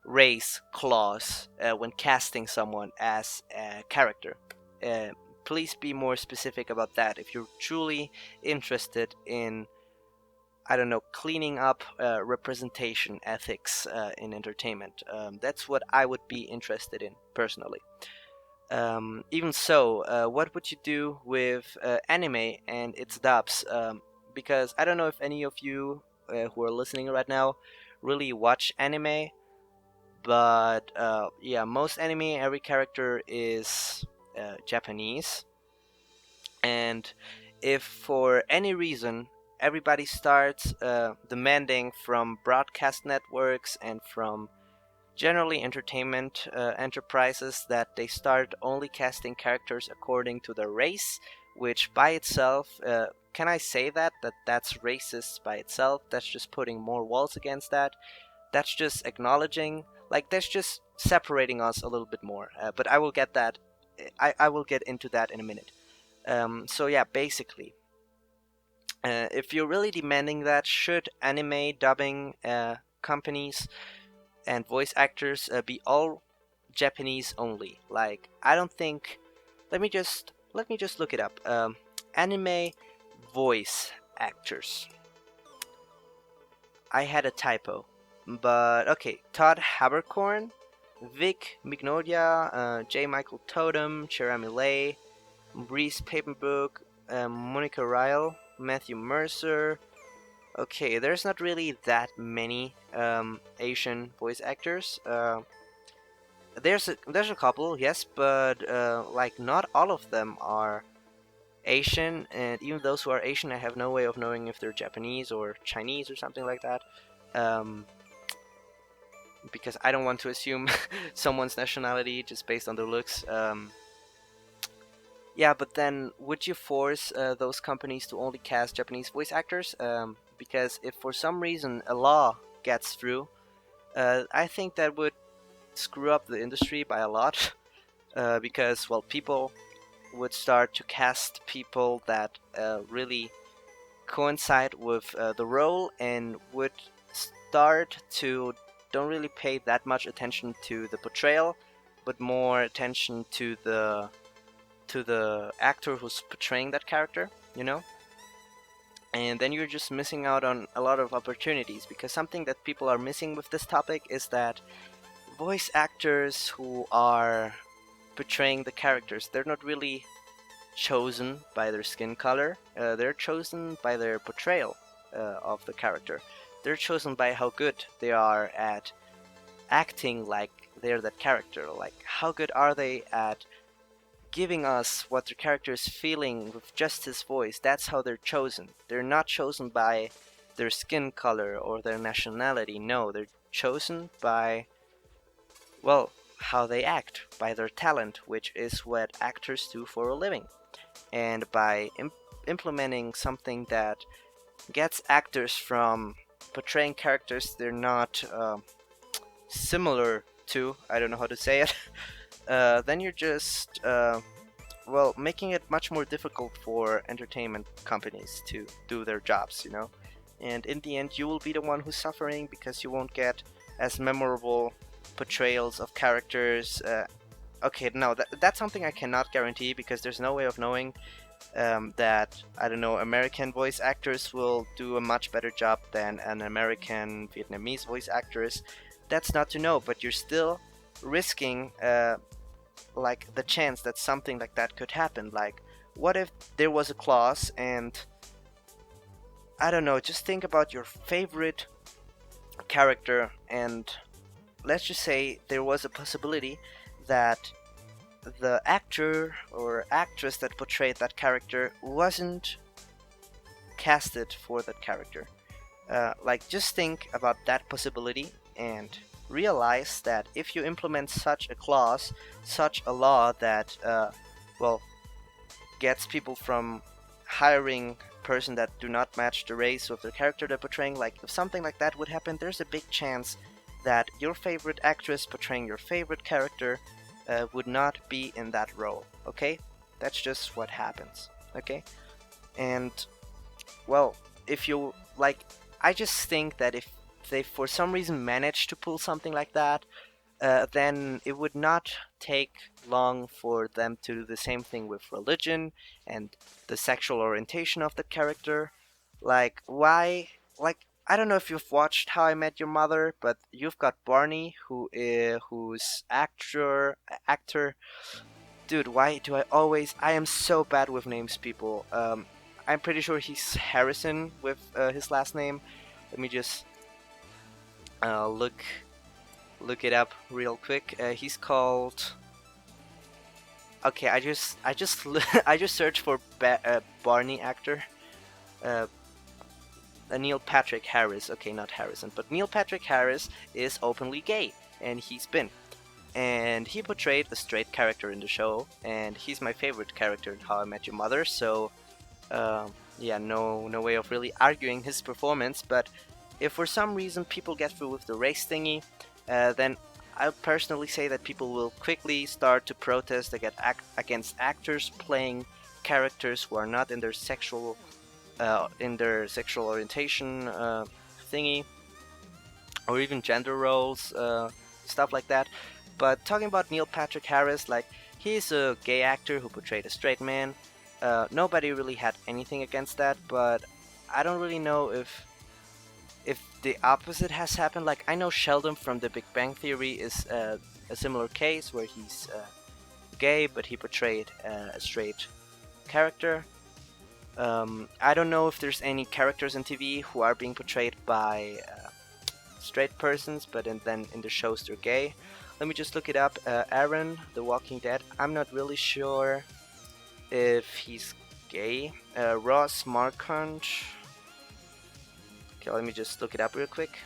race clause when casting someone as a character? Please be more specific about that if you're truly interested in, I don't know, cleaning up representation ethics in entertainment. That's what I would be interested in personally. Even so, what would you do with anime and its dubs? Because I don't know if any of you who are listening right now really watch anime, but yeah, most anime, every character is Japanese. And if for any reason everybody starts demanding from broadcast networks and from generally entertainment enterprises that they start only casting characters according to their race, which by itself, can I say that that's racist by itself? That's just putting more walls against that. That's just acknowledging, like, that's just separating us a little bit more. But I will get that. I will get into that in a minute. So yeah, basically, if you're really demanding that, should anime dubbing companies and voice actors be all Japanese only? Like, I don't think. Let me just look it up. Anime voice actors. I had a typo, but okay. Todd Haberkorn, Vic Mignola, J. Michael Totem, Jeremy Lay, Reese Papenbrook, Monica Ryle, Matthew Mercer. Okay, there's not really that many Asian voice actors. There's a couple, yes, but like, not all of them are Asian, and even those who are Asian, I have no way of knowing if they're Japanese or Chinese or something like that. Because I don't want to assume someone's nationality just based on their looks. Yeah, but then would you force those companies to only cast Japanese voice actors? Because if for some reason a law gets through, I think that would screw up the industry by a lot. Because, well, people would start to cast people that really coincide with the role, and would start to don't really pay that much attention to the portrayal, but more attention to the actor who's portraying that character, you know? And then you're just missing out on a lot of opportunities, because something that people are missing with this topic is that voice actors who are portraying the characters, they're not really chosen by their skin color. They're chosen by their portrayal of the character. They're chosen by how good they are at acting like they're that character. Like, how good are they at giving us what their character is feeling with just his voice. That's how they're chosen. They're not chosen by their skin color or their nationality. No, they're chosen by, well, how they act, by their talent, which is what actors do for a living. And by implementing something that gets actors from portraying characters they're not similar to, I don't know how to say it, then you're just well, making it much more difficult for entertainment companies to do their jobs, you know? And in the end, you will be the one who's suffering because you won't get as memorable portrayals of characters. Okay, no, that's something I cannot guarantee because there's no way of knowing that, I don't know, American voice actors will do a much better job than an American Vietnamese voice actress. That's not to know, but you're still risking like the chance that something like that could happen. Like, what if there was a clause and, I don't know, just think about your favorite character, and let's just say there was a possibility that the actor or actress that portrayed that character wasn't casted for that character. Like, just think about that possibility and realize that if you implement such a clause, such a law that, well, gets people from hiring person that do not match the race of the character they're portraying, like if something like that would happen, there's a big chance that your favorite actress portraying your favorite character would not be in that role. Okay, that's just what happens. Okay, and well, if you like, I just think that if they for some reason manage to pull something like that, then it would not take long for them to do the same thing with religion and the sexual orientation of the character. Like, why? Like, I don't know if you've watched How I Met Your Mother, but you've got Barney, who's actor. Dude, why do I always? I am so bad with names, people. I'm pretty sure he's Harrison with his last name. Let me just look it up real quick. He's called. Okay, I just searched for Barney actor. Uh, Neil Patrick Harris. Okay, not Harrison, but Neil Patrick Harris is openly gay, and he's been. And he portrayed a straight character in the show, and he's my favorite character in How I Met Your Mother. So, yeah, no way of really arguing his performance. But if for some reason people get through with the race thingy, then I personally say that people will quickly start to protest against actors playing characters who are not in their sexual orientation thingy, or even gender roles, stuff like that. But talking about Neil Patrick Harris, like, he's a gay actor who portrayed a straight man. Nobody really had anything against that, but I don't really know if the opposite has happened. Like, I know Sheldon from The Big Bang Theory is a similar case where he's gay, but he portrayed a straight character. I don't know if there's any characters in TV who are being portrayed by straight persons, but then in the shows they're gay. Let me just look it up. Aaron, The Walking Dead. I'm not really sure if he's gay. Ross Marquand. Okay, let me just look it up real quick.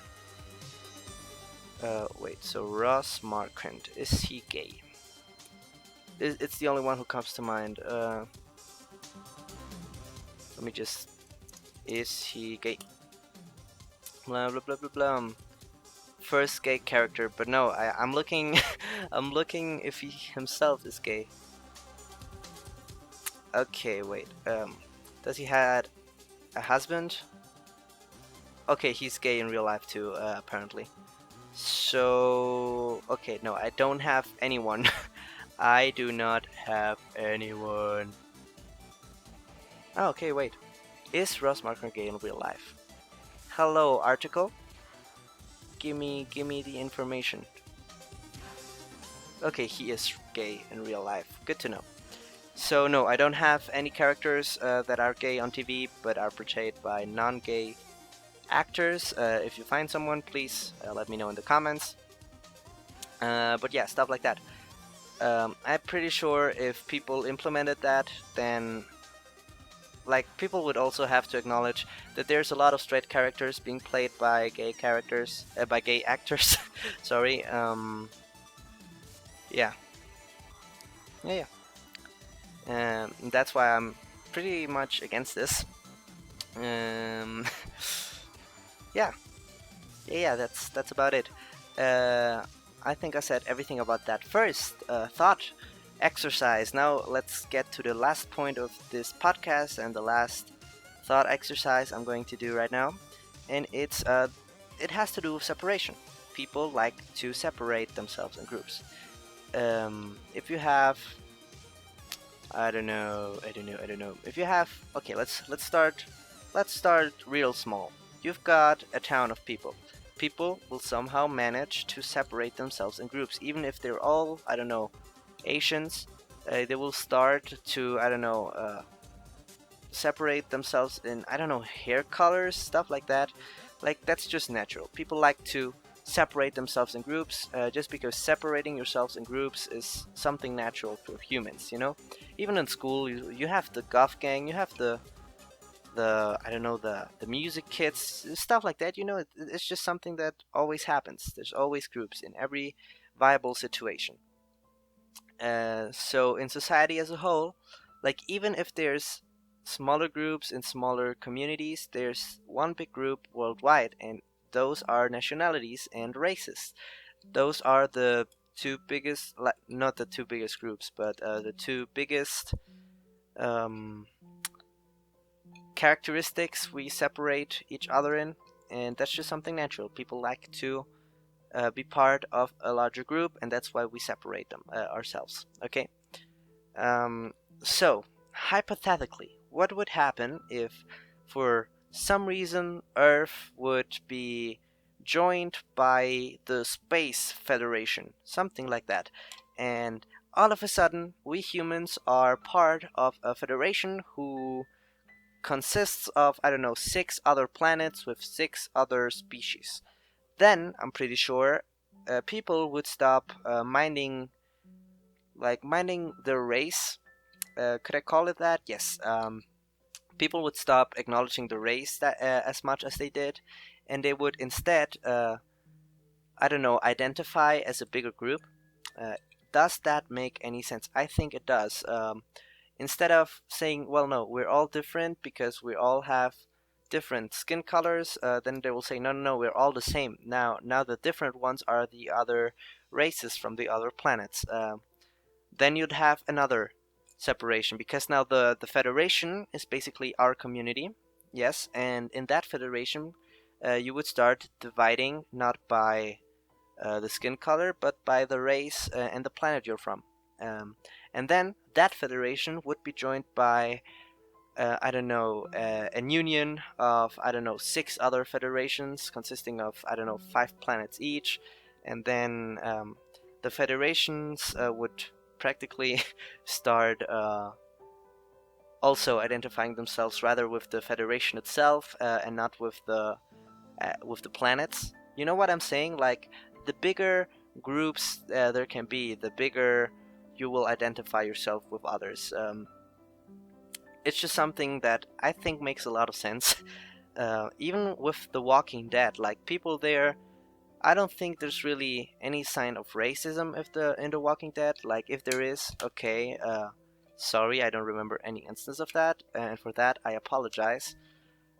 Wait, so Ross Marquand, is he gay? It's the only one who comes to mind. Let me just... Is he gay? Blah blah blah blah blah. First gay character, but no, I'm looking I'm looking if he himself is gay. Okay, wait. Does he had a husband? Okay, he's gay in real life too, apparently. So, okay, no, I don't have anyone. I do not have anyone. Oh, okay, wait. Is Ross Marquand gay in real life? Hello, article. Give me the information. Okay, he is gay in real life. Good to know. So no, I don't have any characters that are gay on TV, but are portrayed by non-gay actors. If you find someone, please let me know in the comments. But yeah, stuff like that. I'm pretty sure if people implemented that, then like people would also have to acknowledge that there's a lot of straight characters being played by gay characters, by gay actors. Sorry. Yeah, yeah, yeah. That's why I'm pretty much against this. Um, yeah, yeah. That's about it. Uh, I think I said everything about that first thought exercise. Now let's get to the last point of this podcast and the last thought exercise I'm going to do right now, and it has to do with separation. People like to separate themselves in groups. If you have, I don't know. If you have, okay, let's start real small. You've got a town of people. People will somehow manage to separate themselves in groups, even if they're all, I don't know, Asians. They will start to, I don't know, separate themselves in, I don't know, hair colors, stuff like that. Like, that's just natural. People like to separate themselves in groups just because separating yourselves in groups is something natural for humans, you know? Even in school, you have the goth gang, you have the I don't know, the music kids, stuff like that, you know? It's just something that always happens. There's always groups in every viable situation. So in society as a whole, like even if there's smaller groups in smaller communities, there's one big group worldwide, and those are nationalities and races. Those are the two biggest, like not the two biggest groups, but the two biggest um, characteristics we separate each other in, and that's just something natural. People like to be part of a larger group, and that's why we separate them ourselves. Okay. Um, so, hypothetically, what would happen if, for some reason, Earth would be joined by the Space Federation, something like that, and all of a sudden, we humans are part of a federation who consists of, I don't know, 6 other planets with 6 other species. Then, I'm pretty sure, people would stop minding their race. Could I call it that? Yes. People would stop acknowledging the race that as much as they did, and they would instead, I don't know, identify as a bigger group. Uh, does that make any sense? I think it does. Instead of saying, well, no, we're all different because we all have different skin colors, then they will say, no, no, no, we're all the same. Now the different ones are the other races from the other planets. Then you'd have another separation because now the federation is basically our community, yes, and in that federation you would start dividing not by the skin color but by the race and the planet you're from, um, and then that federation would be joined by I don't know, an union of, I don't know, 6 other federations consisting of, I don't know, 5 planets each. And then the federations would practically start also identifying themselves rather with the federation itself and not with the planets. You know what I'm saying? Like, the bigger groups there can be, the bigger you will identify yourself with others. It's just something that I think makes a lot of sense. Even with The Walking Dead, like people there, I don't think there's really any sign of racism if the in The Walking Dead. Like if there is, okay, sorry, I don't remember any instance of that, and for that I apologize.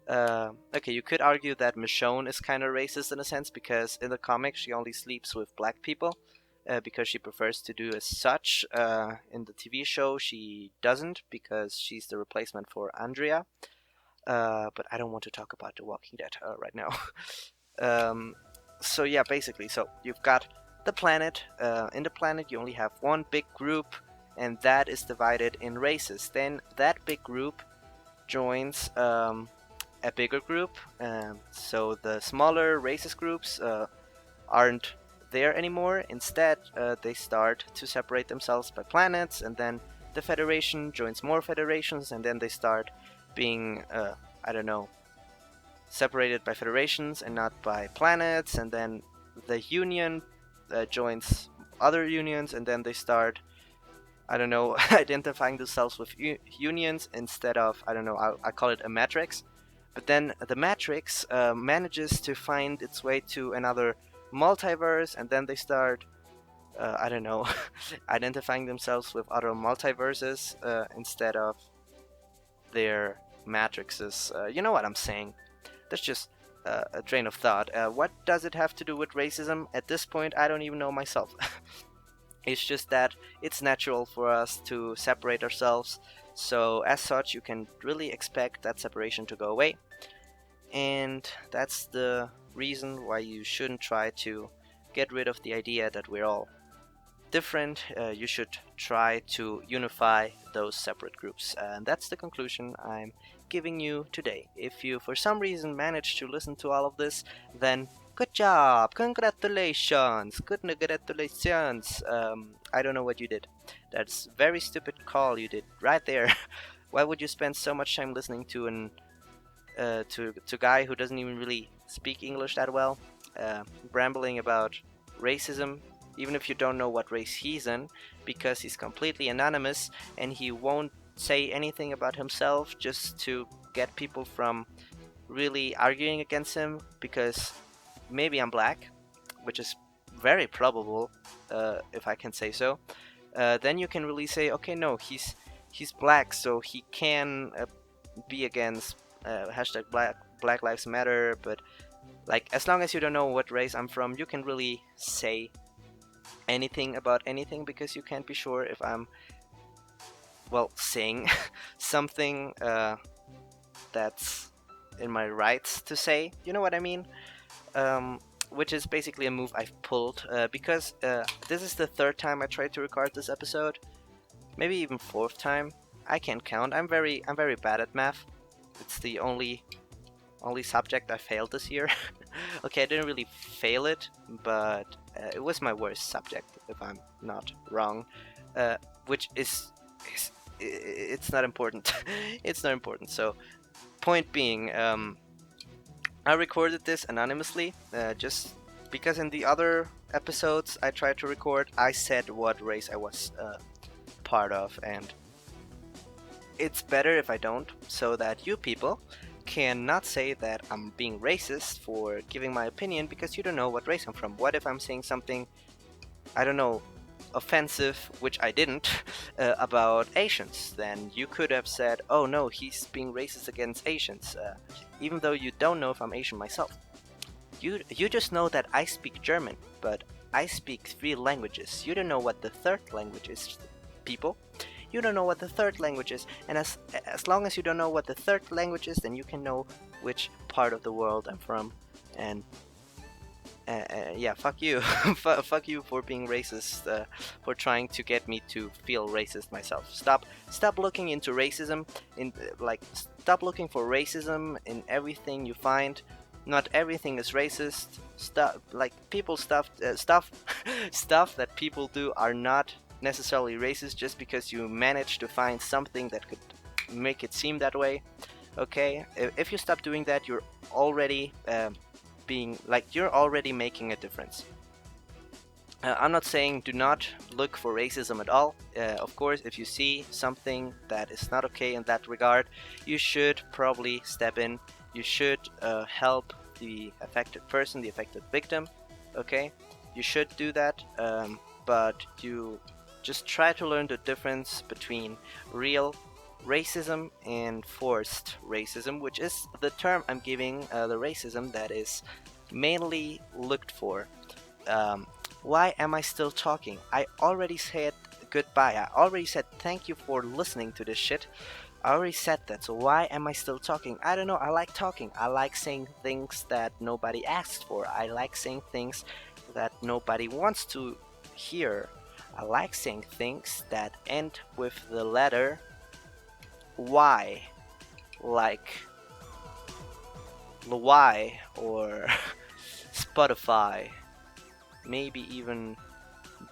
Okay, you could argue that Michonne is kind of racist in a sense because in the comics she only sleeps with black people. Because she prefers to do as such. In the TV show, she doesn't because she's the replacement for Andrea. But I don't want to talk about The Walking Dead right now. um, so yeah, basically, so you've got the planet. In the planet, you only have one big group, and that is divided in races. Then that big group joins a bigger group. So the smaller racist groups aren't there anymore. Instead, they start to separate themselves by planets, and then the Federation joins more federations, and then they start being, I don't know, separated by federations and not by planets, and then the Union joins other unions, and then they start, I don't know, identifying themselves with unions instead of, I don't know, I call it a matrix. But then the matrix manages to find its way to another multiverse, and then they start I don't know, identifying themselves with other multiverses instead of their matrices. You know what I'm saying? That's just a train of thought. What does it have to do with racism? At this point, I don't even know myself. It's just that it's natural for us to separate ourselves. So, as such, you can really expect that separation to go away. And that's the reason why you shouldn't try to get rid of the idea that we're all different. You should try to unify those separate groups. And that's the conclusion I'm giving you today. If you, for some reason, managed to listen to all of this, then good job, congratulations, good congratulations. I don't know what you did. That's very stupid call you did right there. Why would you spend so much time listening to to guy who doesn't even really speak English that well, rambling about racism, even if you don't know what race he's in, because he's completely anonymous and he won't say anything about himself just to get people from really arguing against him because maybe I'm black, which is very probable, if I can say so. Then you can really say, okay, no, he's black, so he can be against hashtag Black Lives Matter. But like, as long as you don't know what race I'm from, you can really say anything about anything because you can't be sure if I'm, well, saying something that's in my rights to say. You know what I mean? Which is basically a move I've pulled because this is the third time I tried to record this episode, maybe even fourth time. I can't count. I'm very bad at math. It's the only subject I failed this year. Okay, I didn't really fail it, but it was my worst subject, if I'm not wrong. Which is it's not important. It's not important. So, point being, I recorded this anonymously, just because in the other episodes I tried to record, I said what race I was part of, and it's better if I don't, so that you people cannot say that I'm being racist for giving my opinion because you don't know what race I'm from. What if I'm saying something, I don't know, offensive, which I didn't, about Asians? Then you could have said, oh no, he's being racist against Asians, even though you don't know if I'm Asian myself. You just know that I speak German, but I speak 3 languages. You don't know what the third language is, people. You don't know what the third language is, and as long as you don't know what the third language is, then you can know which part of the world I'm from. And yeah, fuck you, fuck you for being racist, for trying to get me to feel racist myself. Stop looking into racism in stop looking for racism in everything you find. Not everything is racist. Stuff stuff that people do are not necessarily racist just because you manage to find something that could make it seem that way. Okay, if you stop doing that, you're already you're already making a difference. I'm not saying do not look for racism at all. Of course, if you see something that is not okay in that regard, you should probably step in. You should help the affected person, the affected victim. Okay, you should do that, but you just try to learn the difference between real racism and forced racism, which is the term I'm giving the racism that is mainly looked for. Why am I still talking? I already said goodbye. I already said thank you for listening to this shit. I already said that, so why am I still talking? I don't know, I like talking. I like saying things that nobody asked for. I like saying things that nobody wants to hear. I like saying things that end with the letter Y, like Y or Spotify, maybe even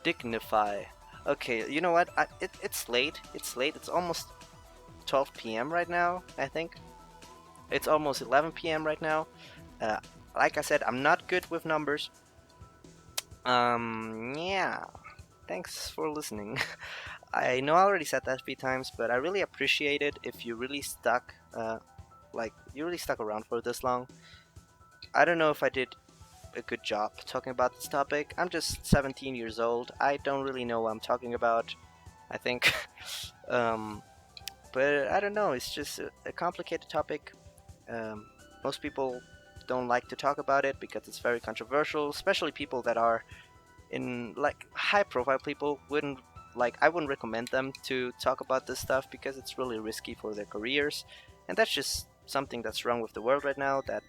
Dignify. Okay, you know what? It's late. It's late. It's almost 12 p.m. right now, I think. It's almost 11 p.m. right now. Like I said, I'm not good with numbers. Yeah. Thanks for listening. I know I already said that 3 times, but I really appreciate it if you really stuck, you really stuck around for this long. I don't know if I did a good job talking about this topic. I'm just 17 years old. I don't really know what I'm talking about, I think. um, but I don't know. It's just a complicated topic. Um, Most people don't like to talk about it because it's very controversial, especially people that are in like high profile people wouldn't like I wouldn't recommend them to talk about this stuff because it's really risky for their careers, and that's just something that's wrong with the world right now. That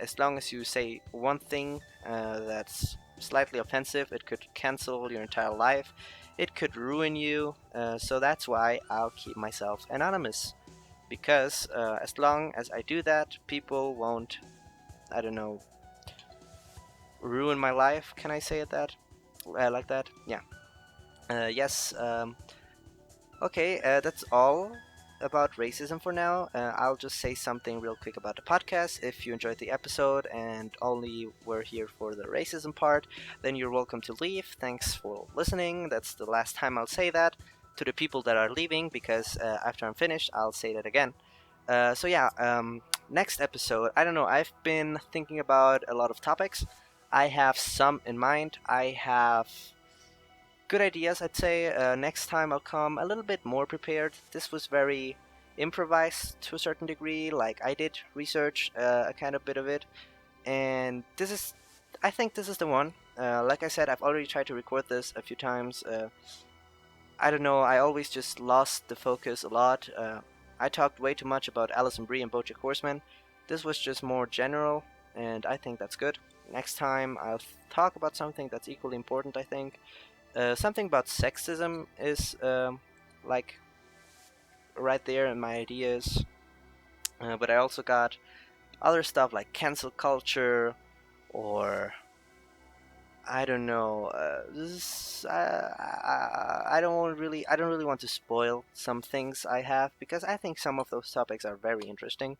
as long as you say one thing that's slightly offensive, it could cancel your entire life, it could ruin you. So that's why I'll keep myself anonymous, because as long as I do that, people won't, I don't know, ruin my life. Can I say it that like that? Yeah. Yes. Okay. That's all about racism for now. I'll just say something real quick about the podcast. If you enjoyed the episode and only were here for the racism part, then you're welcome to leave. Thanks for listening. That's the last time I'll say that to the people that are leaving, because after I'm finished, I'll say that again. So yeah. Next episode. I don't know. I've been thinking about a lot of topics. I have some in mind. I have good ideas, I'd say. Next time I'll come a little bit more prepared. This was very improvised to a certain degree. Like, I did research a kind of bit of it, and I think this is the one. Like I said, I've already tried to record this a few times. I don't know, I always just lost the focus a lot. I talked way too much about Alison Brie and BoJack Horseman. This was just more general, and I think that's good. Next time I'll talk about something that's equally important, I think. Something about sexism is like right there in my ideas, but I also got other stuff like cancel culture, or I don't know. I I don't really want to spoil some things I have, because I think some of those topics are very interesting.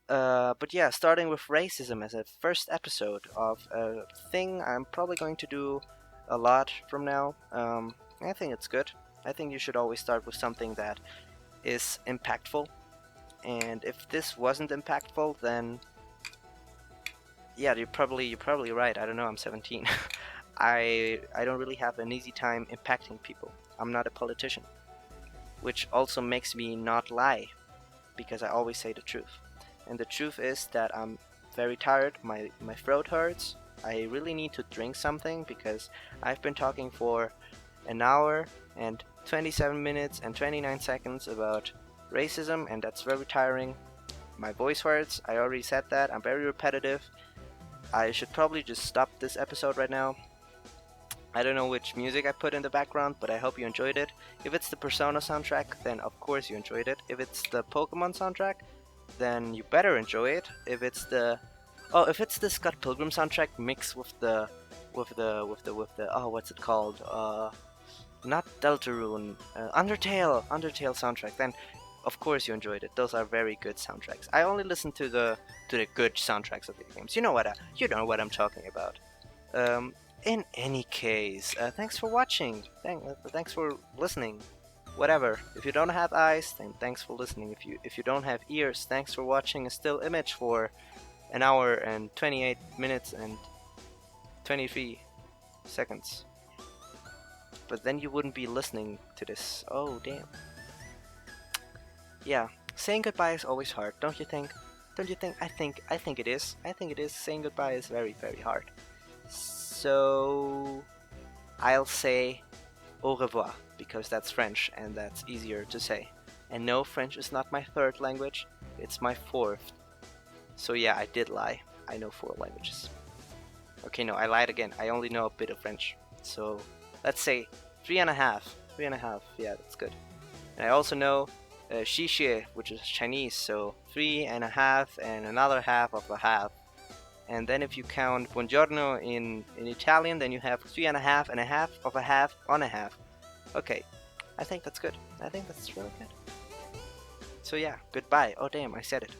But yeah, starting with racism as a first episode of a thing I'm probably going to do a lot from now. I think it's good. I think you should always start with something that is impactful. And if this wasn't impactful, then yeah, you're probably right. I don't know. I'm 17. I don't really have an easy time impacting people. I'm not a politician, which also makes me not lie, because I always say the truth. And the truth is that I'm very tired. My throat hurts. I really need to drink something, because I've been talking for an hour and 27 minutes and 29 seconds about racism, and that's very tiring. My voice hurts. I already said that. I'm very repetitive. I should probably just stop this episode right now. I don't know which music I put in the background, but I hope you enjoyed it. If it's the Persona soundtrack, then of course you enjoyed it. If it's the Pokemon soundtrack, then you better enjoy it. If it's the Scott Pilgrim soundtrack mixed with the what's it called? Not Deltarune, Undertale soundtrack, then of course you enjoyed it. Those are very good soundtracks. I only listen to the good soundtracks of the games. You know what I'm talking about. In any case, thanks for watching. Thanks for listening. Whatever. If you don't have eyes, then thanks for listening. If you don't have ears, thanks for watching a still image for an hour and 28 minutes and 23 seconds. But then you wouldn't be listening to this. Oh, damn. Yeah, saying goodbye is always hard, don't you think? Don't you think? I think it is. I think it is. Saying goodbye is very, very hard. So I'll say au revoir, because that's French and that's easier to say. And no, French is not my third language, it's my fourth. So yeah, I did lie. I know 4 languages. Okay, no, I lied again. I only know a bit of French. So let's say 3.5. 3.5, yeah, that's good. And I also know xixie, which is Chinese, so 3.5 and another half of a half. And then if you count buongiorno in Italian, then you have 3.5 and a half of a half on a half. Okay, I think that's good. I think that's really good. So yeah, goodbye. Oh damn, I said it.